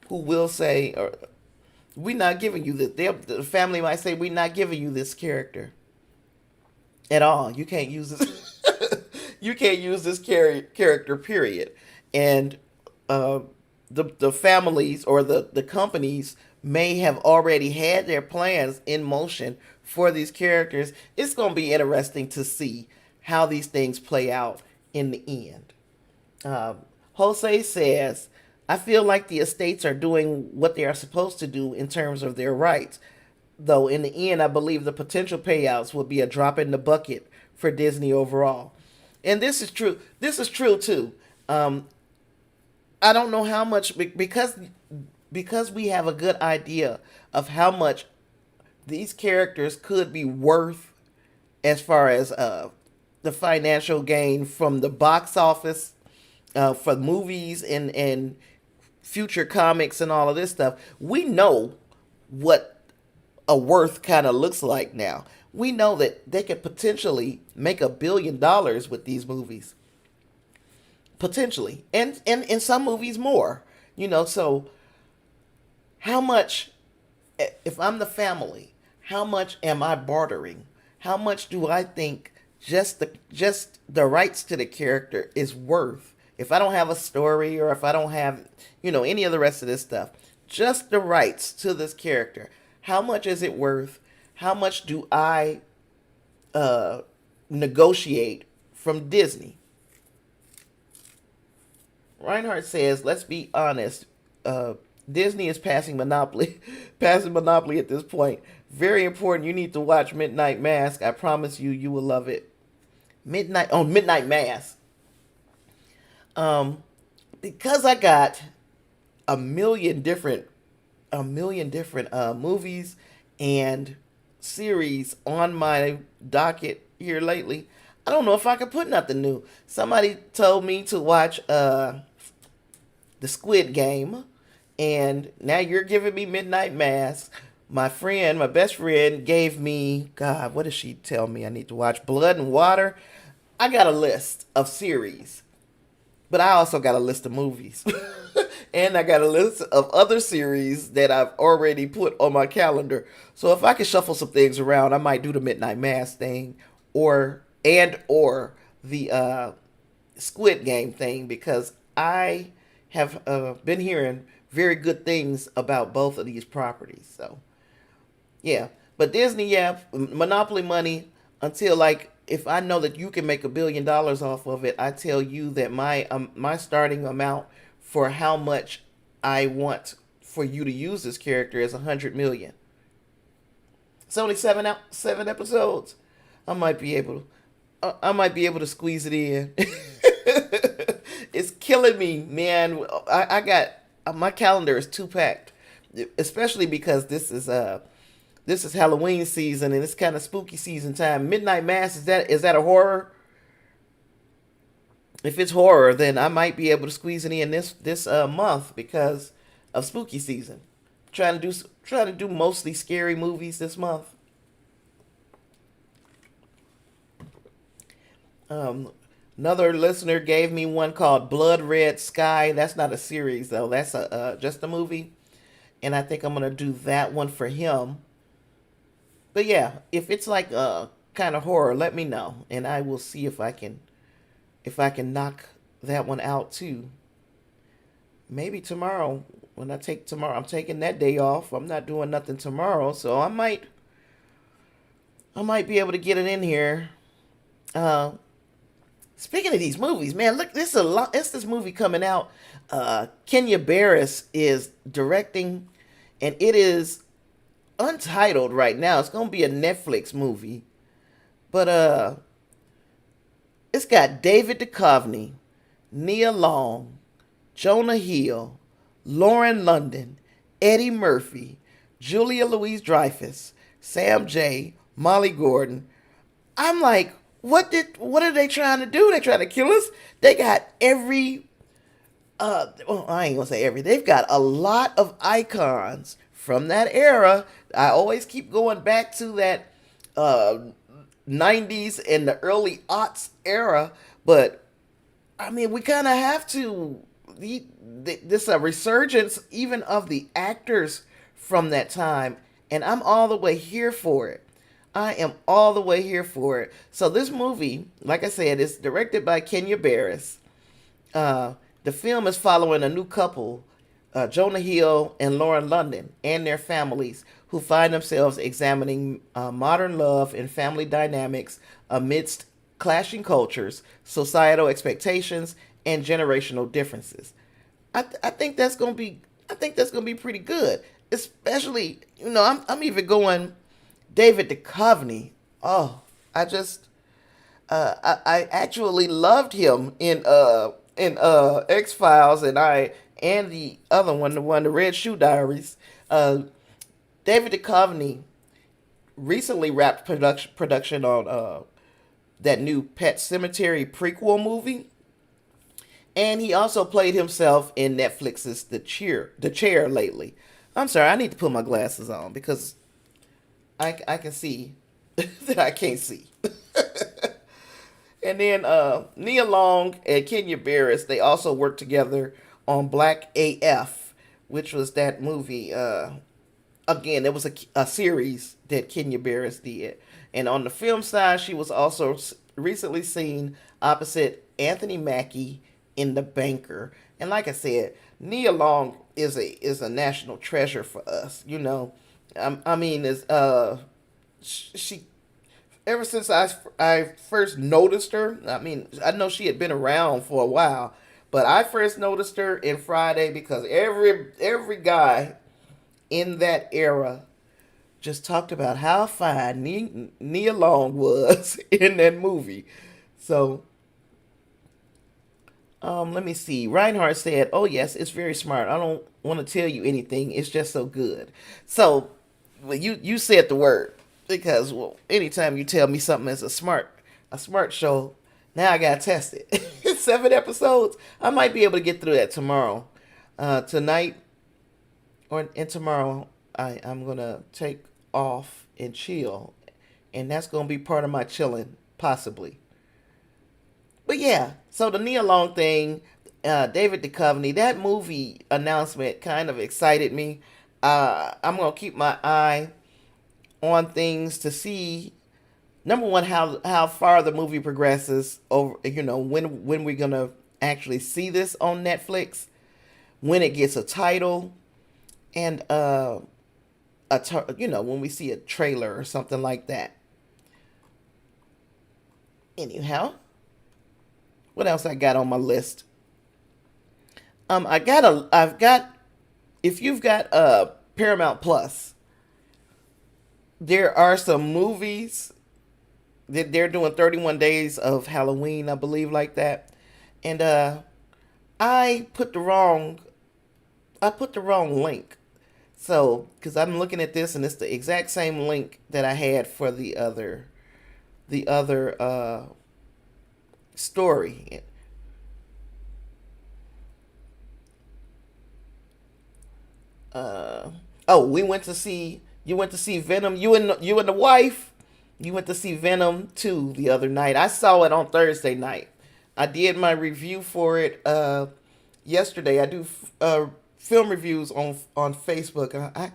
Speaker 1: who will say, "We're not giving you this." The family might say, "We're not giving you this character at all. You can't use this. You can't use this character. Period." And uh, the families or the companies may have already had their plans in motion for these characters. It's going to be interesting to see how these things play out in the end. Jose says, I feel like the estates are doing what they are supposed to do in terms of their rights. Though in the end, I believe the potential payouts will be a drop in the bucket for Disney overall. And this is true. This is true too. I don't know how much because we have a good idea of how much these characters could be worth as far as the financial gain from the box office for movies and future comics and all of this stuff. We know what a worth kind of looks like now. We know that they could potentially make $1 billion with these movies. Potentially. And in some movies more. So how much, if I'm the family, how much am I bartering? How much do I think just the rights to the character is worth? If I don't have a story or if I don't have, any of the rest of this stuff, just the rights to this character, how much is it worth? How much do I negotiate from Disney? Reinhardt says, let's be honest. Disney is passing monopoly, passing monopoly at this point. Very important. You need to watch Midnight Mask. I promise you, you will love it. Midnight Mask. Because I got a million different movies and series on my docket here lately. I don't know if I could put nothing new. Somebody told me to watch the Squid Game, and now you're giving me Midnight Mass. My best friend, gave me, God, what did she tell me I need to watch? Blood and Water. I got a list of series, but I also got a list of movies. And I got a list of other series that I've already put on my calendar. So if I can shuffle some things around, I might do the Midnight Mass thing or the Squid Game thing, because I have been hearing very good things about both of these properties. So yeah, but Disney, yeah, monopoly money until, like, if I know that you can make $1 billion off of it, I tell you that my starting amount for how much I want for you to use this character is 100 million. It's only seven episodes. I might be able to squeeze it in. It's killing me, man. I got my calendar is too packed, especially because this is Halloween season and it's kind of spooky season time. Midnight Mass, is that a horror? If it's horror, then I might be able to squeeze it in this month because of spooky season. Trying to do mostly scary movies this month. Another listener gave me one called Blood Red Sky. That's not a series though. That's just a movie, and I think I'm gonna do that one for him. But yeah, if it's like kind of horror, let me know, and I will see if I can knock that one out too. Maybe tomorrow I'm taking that day off. I'm not doing nothing tomorrow, so I might be able to get it in here. Speaking of these movies, man, look, this is a lot. It's this movie coming out. Kenya Barris is directing, and it is untitled right now. It's gonna be a Netflix movie, but it's got David Duchovny, Nia Long, Jonah Hill, Lauren London, Eddie Murphy, Julia Louis-Dreyfus, Sam J., Molly Gordon. I'm like, what are they trying to do? They trying to kill us? They got every well, I ain't gonna say every. They've got a lot of icons from that era. I always keep going back to that uh 90s and the early aughts era, but I mean, we kind of have to. This a resurgence even of the actors from that time, and I'm all the way here for it. I am all the way here for it. So this movie, like I said, is directed by Kenya Barris. Uh, the film is following a new couple, Jonah Hill and Lauren London, and their families, who find themselves examining modern love and family dynamics amidst clashing cultures, societal expectations, and generational differences. I think that's gonna be pretty good. Especially, I'm even going David Duchovny. Oh, I just I actually loved him in X Files, and the other one, the Red Shoe Diaries. David Duchovny recently wrapped production on that new Pet Cemetery prequel movie, and he also played himself in Netflix's The Chair lately. I'm sorry, I need to put my glasses on because I can see that I can't see. And then Nia Long and Kenya Barris, they also worked together on Black AF, which was that movie. Again, it was a series that Kenya Barris did. And on the film side, she was also recently seen opposite Anthony Mackie in The Banker. And like I said, Nia Long is a national treasure for us. I mean, is she ever since I first noticed her. I mean, I know she had been around for a while, but I first noticed her in Friday because every guy in that era just talked about how fine Nia Long was in that movie. So, let me see. Reinhardt said, "Oh yes, it's very smart. I don't want to tell you anything. It's just so good." So, well, you said the word because anytime you tell me something is a smart show, now I gotta test it. 7 episodes. I might be able to get through that tomorrow, tonight, and tomorrow. I'm gonna take off and chill, and that's gonna be part of my chilling, possibly. But yeah, so the Nia Long thing, David Duchovny, that movie announcement kind of excited me. I'm gonna keep my eye on things to see, number one, how far the movie progresses over. When we're gonna actually see this on Netflix, when it gets a title, and when we see a trailer or something like that. Anyhow, what else I got on my list? I've got, if you've got Paramount Plus, there are some movies that they're doing 31 days of Halloween, I believe, like that. And I put the wrong link. So, because I'm looking at this and it's the exact same link that I had for the other story. We went to see. You went to see Venom. You and the wife. You went to see Venom 2 the other night. I saw it on Thursday night. I did my review for it yesterday. I do film reviews on Facebook.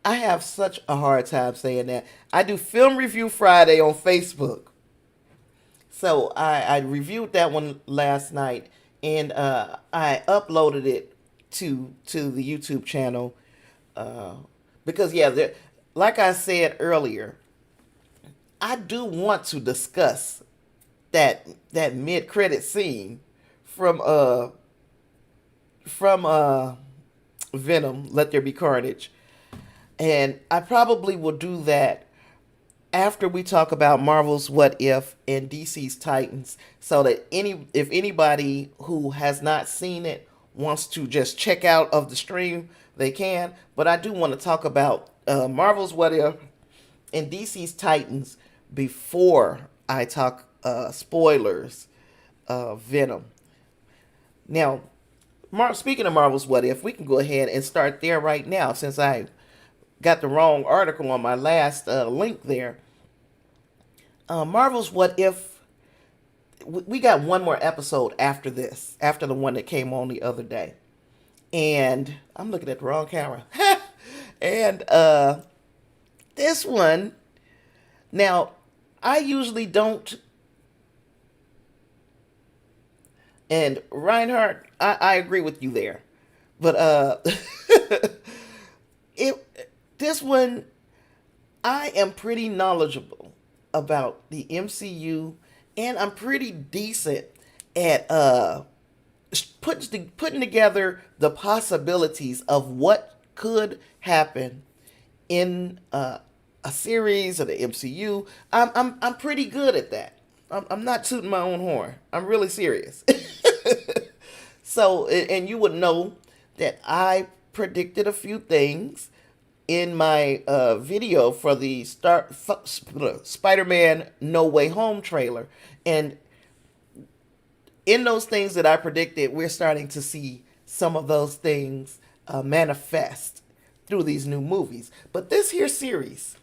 Speaker 1: I have such a hard time saying that. I do Film Review Friday on Facebook. So I reviewed that one last night, and I uploaded it to the YouTube channel because like I said earlier, I do want to discuss that mid credit scene from Venom, Let There Be Carnage, and I probably will do that after we talk about Marvel's What If and DC's Titans, so that if anybody who has not seen it wants to just check out of the stream, they can. But I do want to talk about Marvel's What If in DC's Titans before I talk spoilers of Venom. Now, speaking of Marvel's What If, we can go ahead and start there right now since I got the wrong article on my last link there. Marvel's What If, we got one more episode after this, after the one that came on the other day. And I'm looking at the wrong camera. And this one, now, I usually don't. And Reinhardt, I agree with you there. But this one, I am pretty knowledgeable about the MCU, and I'm pretty decent at putting together the possibilities of what could happen in a series of the MCU. I'm pretty good at that. I'm not tooting my own horn. I'm really serious. So, and you would know that I predicted a few things in my video for the Spider-Man No Way Home trailer. And in those things that I predicted, we're starting to see some of those things manifest through these new movies. But this series,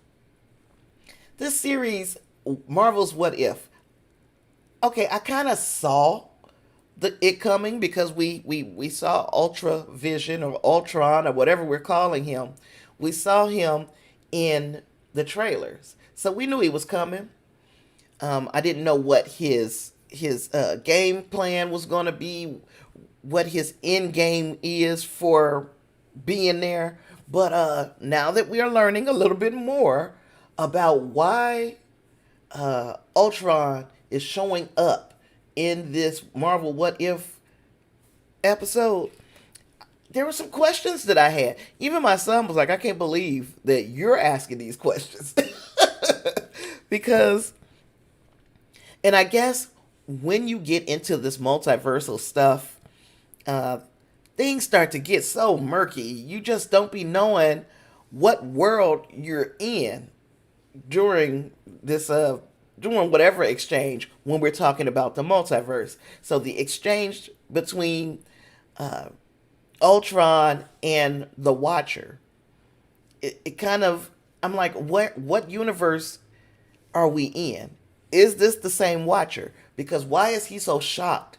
Speaker 1: Marvel's What If, okay, I kind of saw it coming because we saw Ultra Vision or Ultron or whatever we're calling him. We saw him in the trailers, so we knew he was coming. I didn't know what his game plan was going to be, what his end game is for being there. But now that we are learning a little bit more about why Ultron is showing up in this Marvel What If episode, there were some questions that I had. Even my son was like, I can't believe that you're asking these questions. Because, and I guess when you get into this multiversal stuff, things start to get so murky. You just don't be knowing what world you're in during this doing whatever exchange when we're talking about the multiverse. So the exchange between Ultron and the Watcher, it kind of, I'm like, what universe are we in? Is this the same Watcher? Because why is he so shocked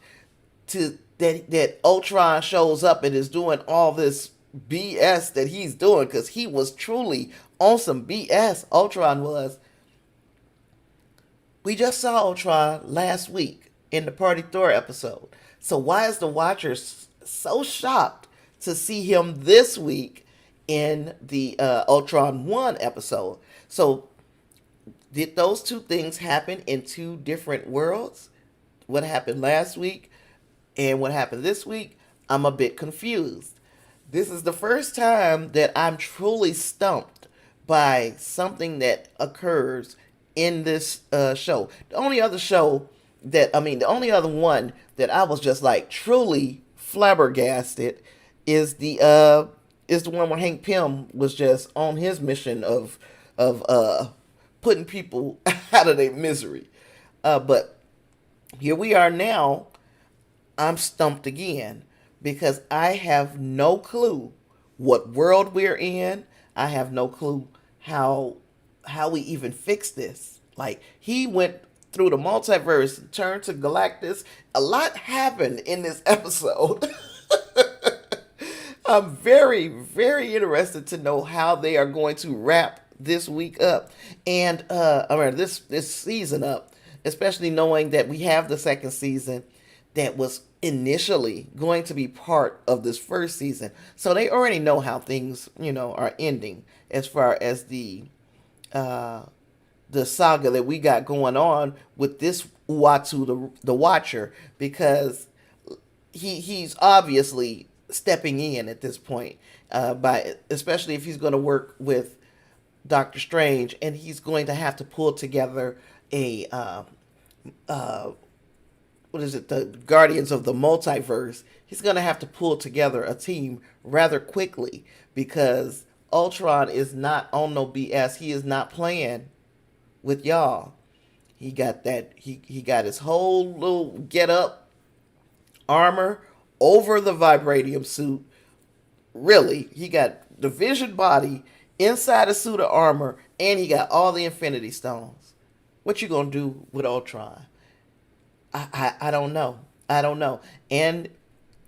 Speaker 1: that Ultron shows up and is doing all this BS that he's doing? Because he was truly on some BS. Ultron was. We just saw Ultron last week in the Party Thor episode. So why is the Watcher so shocked to see him this week in the Ultron 1 episode? So did those two things happen in two different worlds? What happened last week and what happened this week? I'm a bit confused. This is the first time that I'm truly stumped by something that occurs in this show. The only other one that I was just like truly flabbergasted is the one where Hank Pym was just on his mission of putting people out of their misery. But here we are now. I'm stumped again because I have no clue what world we're in. I have no clue how we even fix this. Like, he went through the multiverse, turned to Galactus. A lot happened in this episode. I'm very, very interested to know how they are going to wrap this week up and this season up, especially knowing that we have the second season that was initially going to be part of this first season. So they already know how things, are ending as far as the saga that we got going on with this Uatu, the Watcher, because he's obviously stepping in at this point, especially if he's going to work with Doctor Strange, and he's going to have to pull together the Guardians of the Multiverse. He's going to have to pull together a team rather quickly because Ultron is not on no BS. He is not playing with y'all. He got that. He got his whole little get up armor over the vibranium suit. Really, he got the Vision body inside a suit of armor, and he got all the Infinity Stones. What you gonna do with Ultron? I don't know. I don't know. And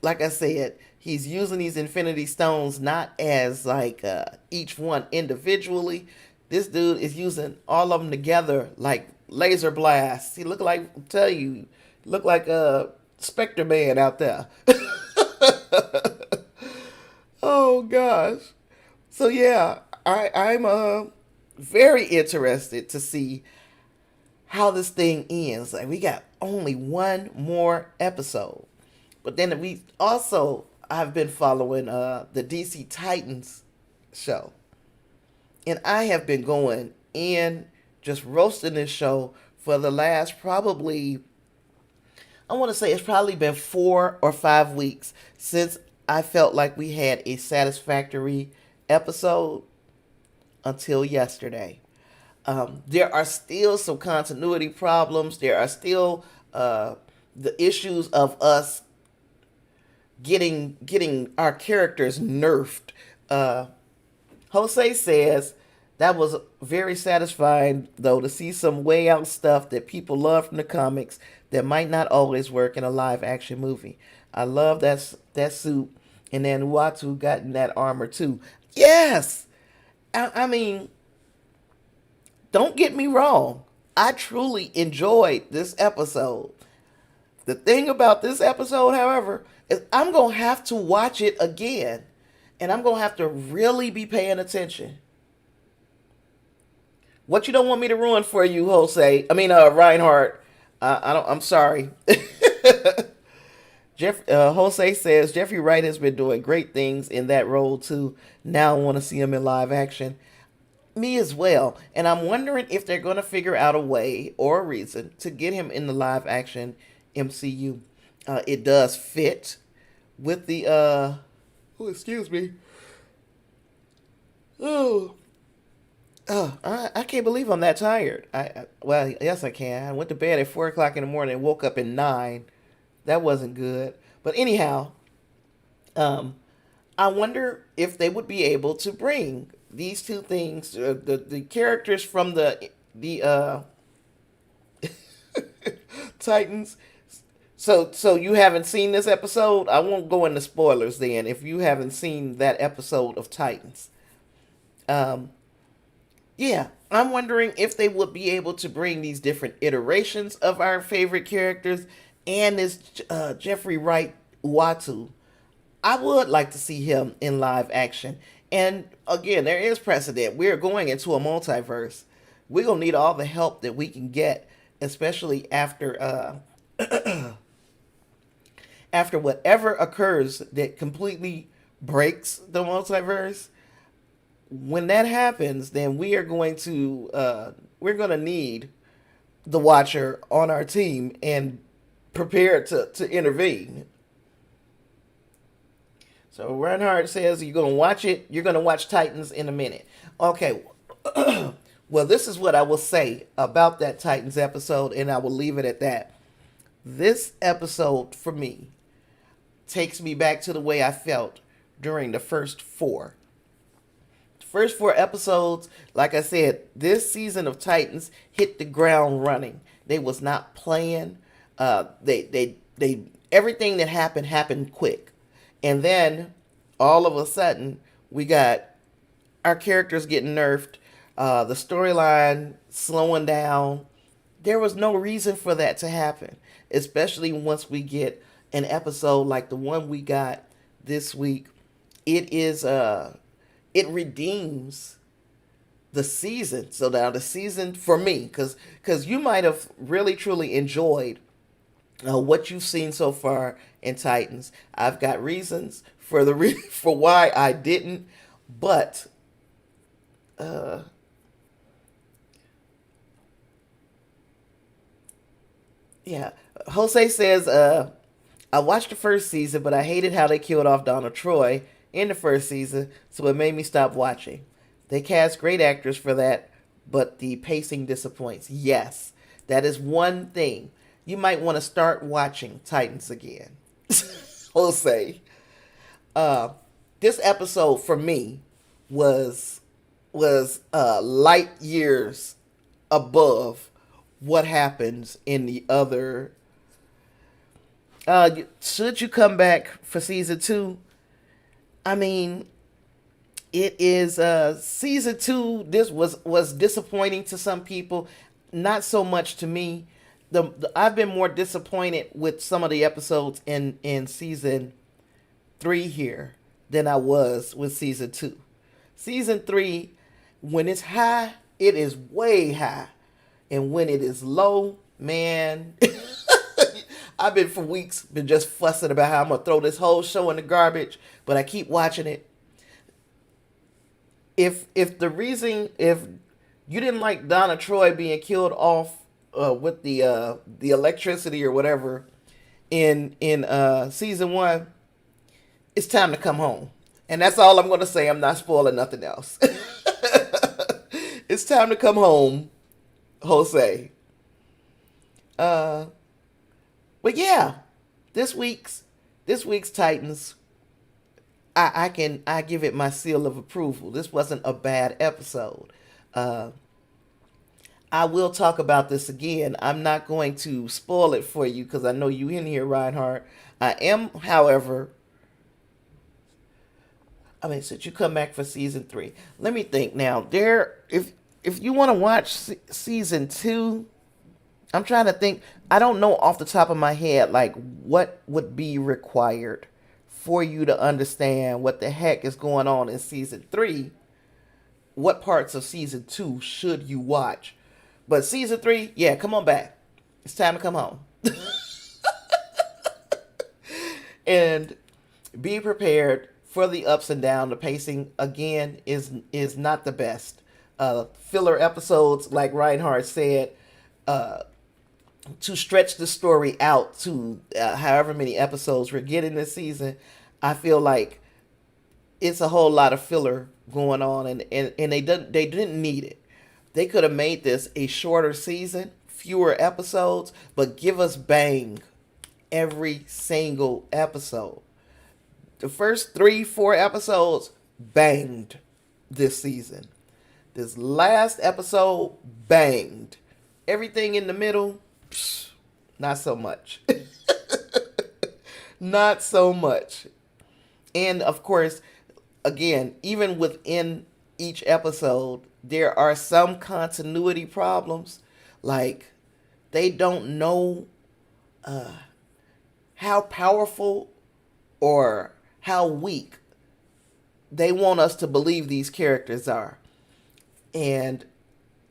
Speaker 1: like I said, he's using these Infinity Stones not as like each one individually. This dude is using all of them together like laser blasts. He look like, I tell you, look like a Spectre Man out there. Oh gosh. So yeah, I'm very interested to see how this thing ends. Like, we got only one more episode. But then we also, I've been following the DC Titans show. And I have been going in, just roasting this show for the last probably, I want to say it's probably been 4 or 5 weeks since I felt like we had a satisfactory episode until yesterday. There are still some continuity problems. There are still the issues of us getting our characters nerfed. Jose says that was very satisfying, though, to see some way out stuff that people love from the comics that might not always work in a live action movie. I love that suit, and then Uatu got in that armor too. Yes, I mean, don't get me wrong. I truly enjoyed this episode. The thing about this episode, however, is I'm going to have to watch it again. And I'm going to have to really be paying attention. What you don't want me to ruin for you, Jose? I mean, Reinhardt. I'm sorry. Jose says Jeffrey Wright has been doing great things in that role too. Now I want to see him in live action. Me as well. And I'm wondering if they're going to figure out a way or a reason to get him in the live action MCU. It does fit with the oh, excuse me. I can't believe I'm that tired. Well, yes I can. I went to bed at 4 o'clock in the morning and woke up at 9. That wasn't good. But anyhow, I wonder if they would be able to bring these two things, the characters from the Titans. So you haven't seen this episode? I won't go into spoilers then if you haven't seen that episode of Titans. Yeah, I'm wondering if they would be able to bring these different iterations of our favorite characters and this Jeffrey Wright Uatu. I would like to see him in live action. And again, there is precedent. We're going into a multiverse. We're going to need all the help that we can get, especially after after whatever occurs that completely breaks the multiverse. When that happens, then we are going to need the Watcher on our team and prepared to intervene. So Reinhardt says you're going to watch it. You're going to watch Titans in a minute. Okay. Well, this is what I will say about that Titans episode, and I will leave it at that. This episode, for me, takes me back to the way I felt during the first 4. The first 4 episodes, like I said, this season of Titans hit the ground running. They was not playing. They everything that happened quick. And then, all of a sudden, we got our characters getting nerfed, the storyline slowing down. There was no reason for that to happen, especially once we get an episode like the one we got this week. It redeems the season. So now the season, for me, because you might have really, truly enjoyed what you've seen so far in Titans. I've got reasons for for why I didn't, but yeah. Jose says, I watched the first season, but I hated how they killed off Donna Troy in the first season, so it made me stop watching. They cast great actors for that, but the pacing disappoints. Yes, that is one thing. You might want to start watching Titans again. We'll say. Uh, this episode for me was light years above what happens in the other. Should you come back for season 2? I mean, it is season 2. This was disappointing to some people, not so much to me. I've been more disappointed with some of the episodes in season 3 here than I was with season 2. Season 3, when it's high, it is way high, and when it is low, man, I've been for weeks been just fussing about how I'm gonna throw this whole show in the garbage, but I keep watching it. If you didn't like Donna Troy being killed off with the electricity or whatever in season 1, it's time to come home. And that's all I'm going to say. I'm not spoiling nothing else. It's time to come home, Jose. But yeah, this week's Titans, I give it my seal of approval. This wasn't a bad episode. I will talk about this again. I'm not going to spoil it for you because I know you in here, Reinhardt. I am, however. I mean, since you come back for season 3, let me think now. If you want to watch season 2, I'm trying to think. I don't know off the top of my head like what would be required for you to understand what the heck is going on in season 3. What parts of season 2 should you watch? But season 3, yeah, come on back. It's time to come home. And be prepared for the ups and downs. The pacing, again, is not the best. Filler episodes, like Reinhardt said, to stretch the story out to however many episodes we're getting this season, I feel like it's a whole lot of filler going on, and they didn't need it. They could have made this a shorter season, fewer episodes, but give us bang every single episode. The first 3-4 episodes banged this season. This last episode banged. Everything in the middle, not so much. Not so much. And of course, again, even within each episode, there are some continuity problems. Like, they don't know how powerful or how weak they want us to believe these characters are. And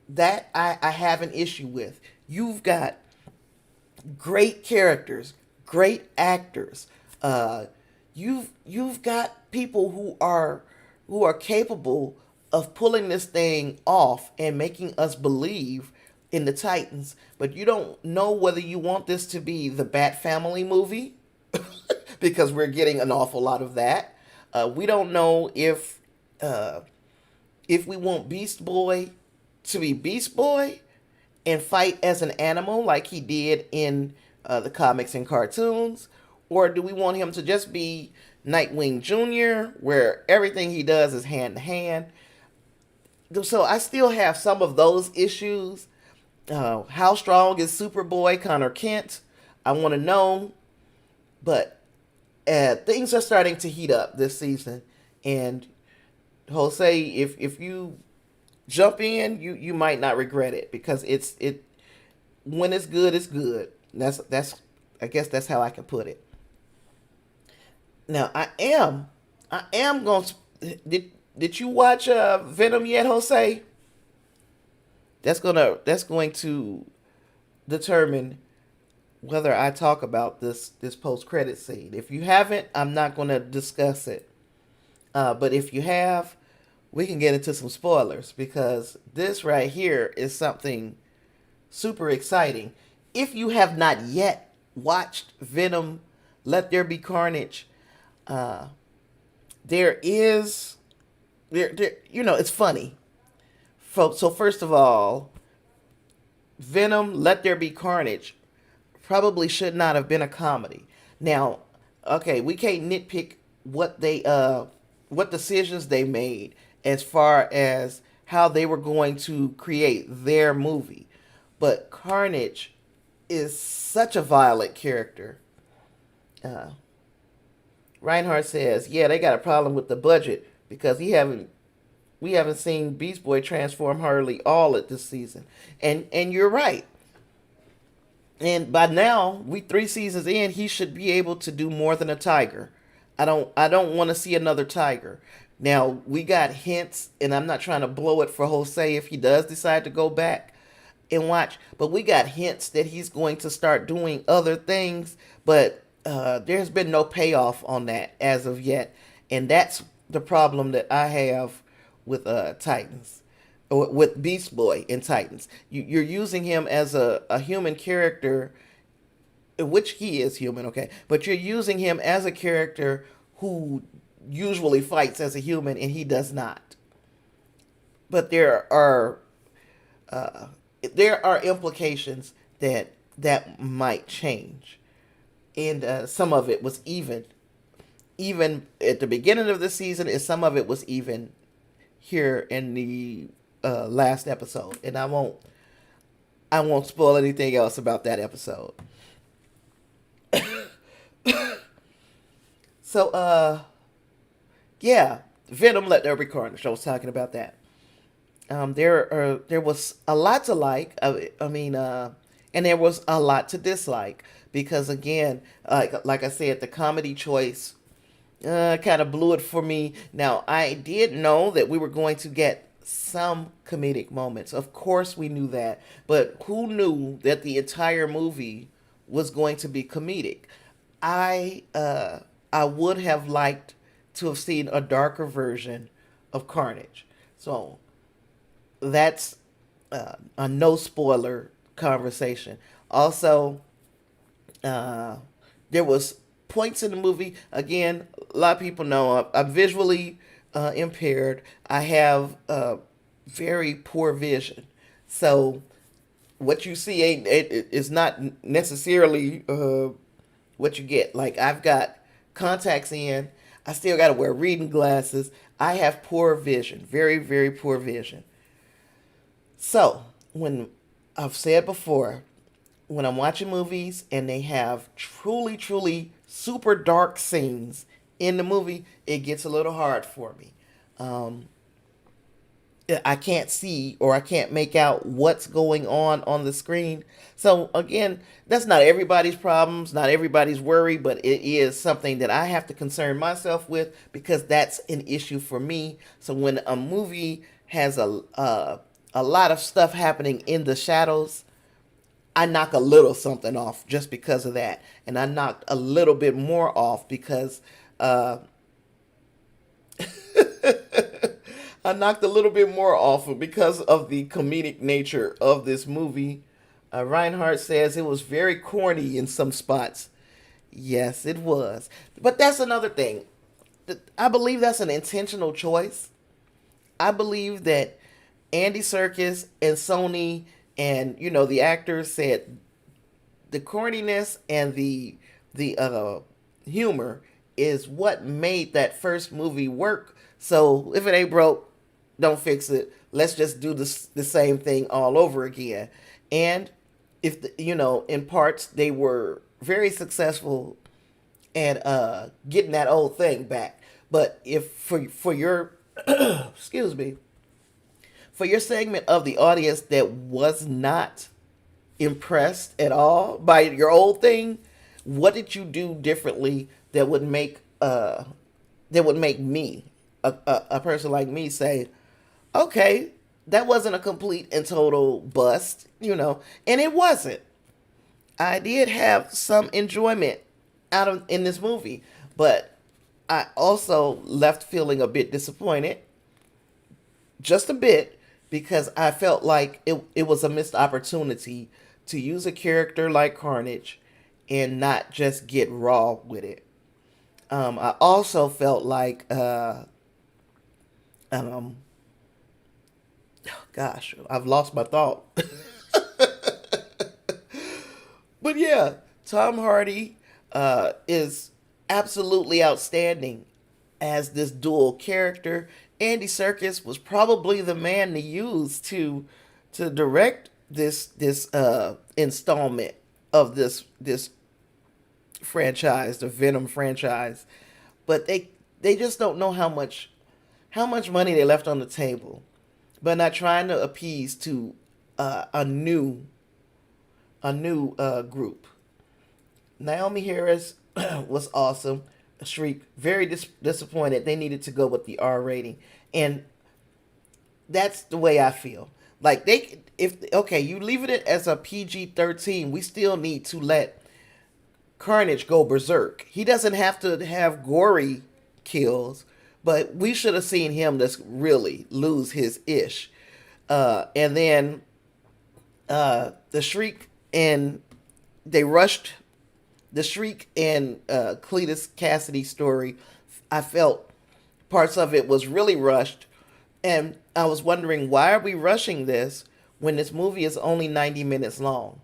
Speaker 1: that I have an issue with. You've got great characters, great actors. You've got people who are capable of pulling this thing off and making us believe in the Titans, but you don't know whether you want this to be the Bat Family movie because we're getting an awful lot of that. We don't know if we want Beast Boy to be Beast Boy and fight as an animal like he did in the comics and cartoons, or do we want him to just be Nightwing Jr., where everything he does is hand to hand? So I still have some of those issues. How strong is Superboy Connor Kent? I want to know. But things are starting to heat up this season. And Jose, if you jump in, you might not regret it, because it when it's good, it's good. That's I guess that's how I can put it. Now I am going to. Did you watch Venom yet, Jose? That's going to determine whether I talk about this post-credit scene. If you haven't, I'm not going to discuss it. But if you have, we can get into some spoilers, because this right here is something super exciting. If you have not yet watched Venom, Let There Be Carnage, there is it's funny. So first of all, Venom, Let There Be Carnage probably should not have been a comedy. Now, okay, we can't nitpick what decisions they made as far as how they were going to create their movie. But Carnage is such a violent character. Uh, Reinhardt says, "Yeah, they got a problem with the budget because we haven't seen Beast Boy transform hardly all at this season." And you're right. And by now, we 3 seasons in, he should be able to do more than a tiger. I don't want to see another tiger. Now, we got hints, and I'm not trying to blow it for Jose if he does decide to go back and watch, but we got hints that he's going to start doing other things, but there's been no payoff on that as of yet. And that's the problem that I have with Titans, or with Beast Boy in Titans. You're using him as a human character, which he is human, okay, but you're using him as a character who usually fights as a human, and he does not. But uh, there are implications that might change, and some of it was even at the beginning of the season, and some of it was even here in the last episode, and I won't spoil anything else about that episode. So yeah, Venom, Let There Be Carnage. I was talking about that. There was a lot to like. And there was a lot to dislike because again, like I said, the comedy choice kind of blew it for me. Now I did know that we were going to get some comedic moments. Of course, we knew that, but who knew that the entire movie was going to be comedic? I would have liked to have seen a darker version of Carnage. So that's a no spoiler conversation. Also, uh, there was points in the movie. Again, a lot of people know I'm visually impaired. I have very poor vision, so what you see ain't it is not necessarily what you get. Like I've got contacts in. I still got to wear reading glasses. I have poor vision, very very poor vision. So when I've said before, when I'm watching movies and they have truly truly super dark scenes in the movie, it gets a little hard for me. Um, I can't see or I can't make out what's going on the screen. So again, that's not everybody's problems, not everybody's worry, but it is something that I have to concern myself with because that's an issue for me. So when a movie has a lot of stuff happening in the shadows, I knock a little something off just because of that, and I knocked a little bit more off because uh, I knocked a little bit more off because of the comedic nature of this movie. Reinhardt says it was very corny in some spots. Yes, it was. But that's another thing. I believe that's an intentional choice. I believe that Andy Serkis and Sony and the actors said the corniness and the humor is what made that first movie work. So if it ain't broke, don't fix it. Let's just do the same thing all over again. And if in parts they were very successful at getting that old thing back. But if for your excuse me, for your segment of the audience that was not impressed at all by your old thing, what did you do differently that would make me a person like me say, okay, that wasn't a complete and total bust, and it wasn't. I did have some enjoyment out of in this movie, but I also left feeling a bit disappointed, just a bit, because I felt like it was a missed opportunity to use a character like Carnage and not just get raw with it. I also felt like, um, gosh, I've lost my thought. But yeah, Tom Hardy is absolutely outstanding as this dual character. Andy Serkis was probably the man to use to direct this installment of this franchise, the Venom franchise. But they just don't know how much money they left on the table, but not trying to appease to a new group. Naomi Harris was awesome. Shriek very disappointed. They needed to go with the R rating, and that's the way I feel. Like they, if okay, you leave it as a PG-13, we still need to let Carnage go berserk. He doesn't have to have gory kills, but we should have seen him just really lose his ish. And then the Shriek and they rushed the Shriek and Cletus Cassidy story. I felt parts of it was really rushed, and I was wondering, why are we rushing this when this movie is only 90 minutes long?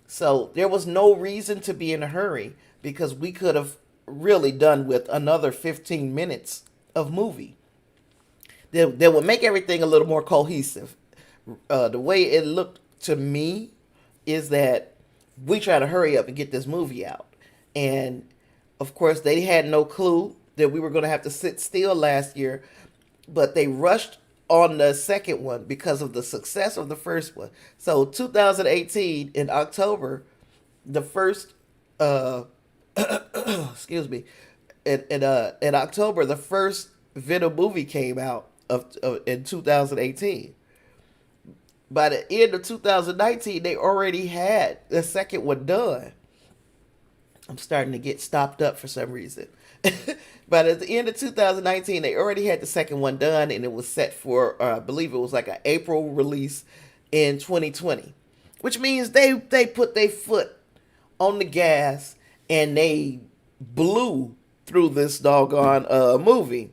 Speaker 1: So there was no reason to be in a hurry, because we could have really done with another 15 minutes of movie that would make everything a little more cohesive. The way it looked to me is that we try to hurry up and get this movie out. And of course, they had no clue that we were going to have to sit still last year, but they rushed on the second one because of the success of the first one. So 2018 in October, the first, excuse me, in October, the first Venom movie came out in 2018. By the end of 2019, they already had the second one done. I'm starting to get stopped up for some reason. But at the end of 2019, they already had the second one done, and it was set for, I believe it was like an April release in 2020, which means they put their foot on the gas and they blew through this doggone movie.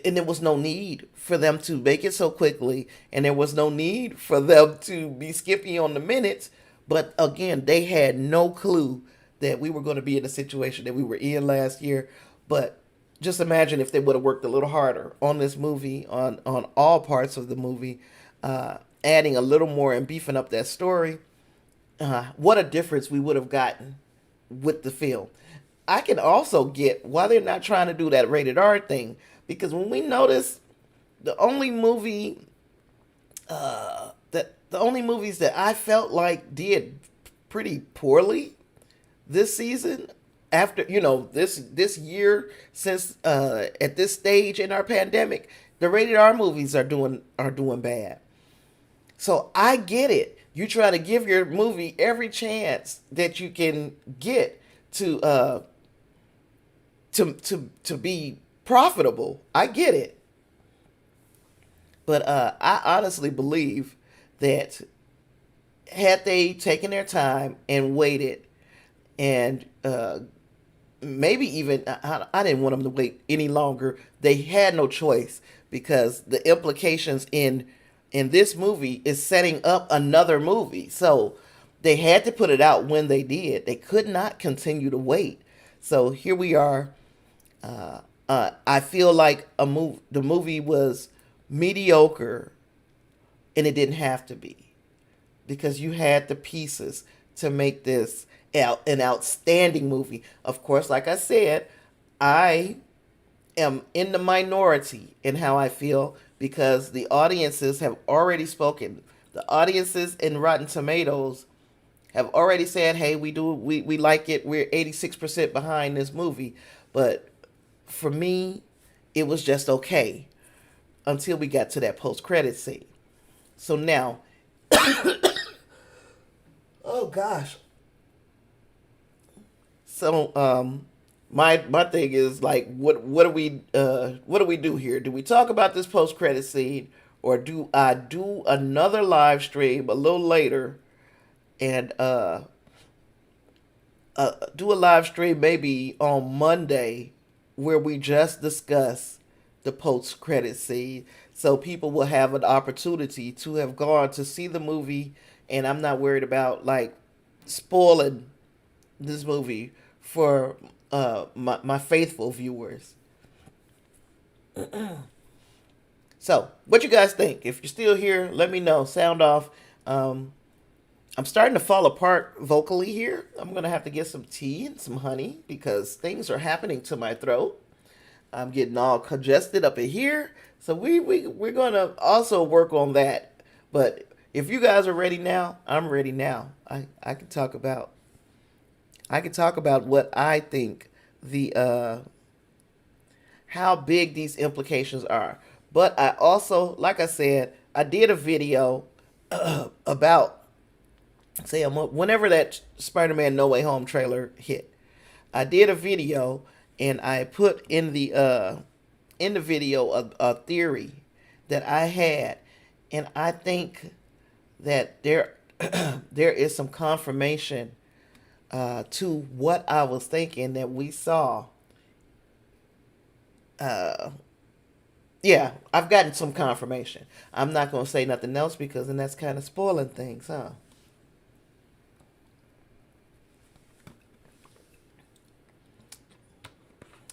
Speaker 1: And there was no need for them to make it so quickly, and there was no need for them to be skippy on the minutes. But again, they had no clue that we were going to be in the situation that we were in last year. But just imagine if they would have worked a little harder on this movie, on all parts of the movie, adding a little more and beefing up that story. What a difference we would have gotten with the film. I can also get why they're not trying to do that rated R thing, because when we notice the only movies that I felt like did pretty poorly this season, after this year, since at this stage in our pandemic, the rated R movies are doing bad. So I get it. You try to give your movie every chance that you can get to be profitable. I get it. But I honestly believe that had they taken their time and waited, and maybe even, I didn't want them to wait any longer. They had no choice, because the implications in this movie is setting up another movie. So they had to put it out when they did. They could not continue to wait. So here we are. I feel like the movie was mediocre, and it didn't have to be, because you had the pieces to make this an outstanding movie. Of course, like I said, I am in the minority in how I feel, because the audiences have already spoken. The audiences in Rotten Tomatoes have already said, hey, we like it. We're 86% behind this movie. But for me, it was just okay until we got to that post-credit scene. So now, oh gosh. So my thing is, like, what do we do here? Do we talk about this post-credit scene, or do I do another live stream a little later and do a live stream maybe on Monday where we just discuss the post credit scene, so people will have an opportunity to have gone to see the movie, and I'm not worried about like spoiling this movie for my faithful viewers. So, what you guys think? If you're still here, let me know. Sound off. Um, I'm starting to fall apart vocally here. I'm gonna have to get some tea and some honey because things are happening to my throat. I'm getting all congested up in here. So we're gonna also work on that. But if you guys are ready now, I'm ready now. I can talk about what I think the how big these implications are. But I also, like I said, I did a video about say whenever that Spider-Man No Way Home trailer hit. I did a video and I put in the video a theory that I had, and I think that there is some confirmation to what I was thinking that we saw. Uh, yeah, I've gotten some confirmation. I'm not gonna say nothing else because then that's kind of spoiling things, huh?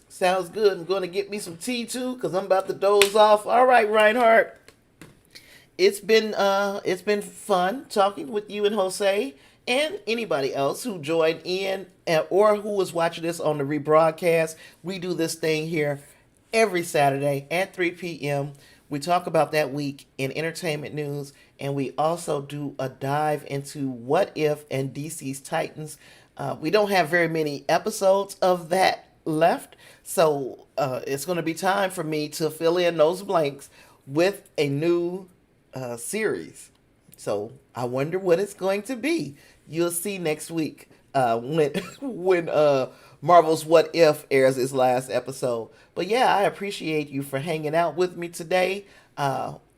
Speaker 1: Sounds good. I'm going to get me some tea too because I'm about to doze off. All right, Reinhardt. It's been fun talking with you and Jose and anybody else who joined in or who was watching this on the rebroadcast. We do this thing here every Saturday at 3 p.m. We talk about that week in entertainment news, and we also do a dive into What If and DC's Titans. We don't have very many episodes of that left, so it's going to be time for me to fill in those blanks with a new series. So I wonder what it's going to be. You'll see next week when when Marvel's What If airs its last episode. But yeah, I appreciate you for hanging out with me today.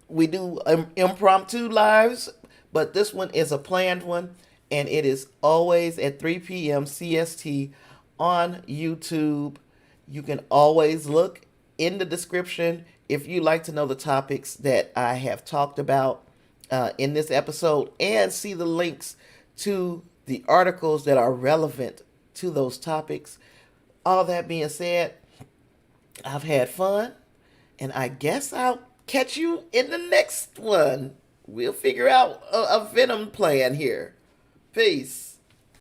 Speaker 1: We do impromptu lives, but this one is a planned one, and it is always at 3 p.m. CST on YouTube. You can always look in the description if you like to know the topics that I have talked about in this episode and see the links to the articles that are relevant to those topics. All that being said, I've had fun, and I guess I'll catch you in the next one. We'll figure out a Venom plan here. Peace.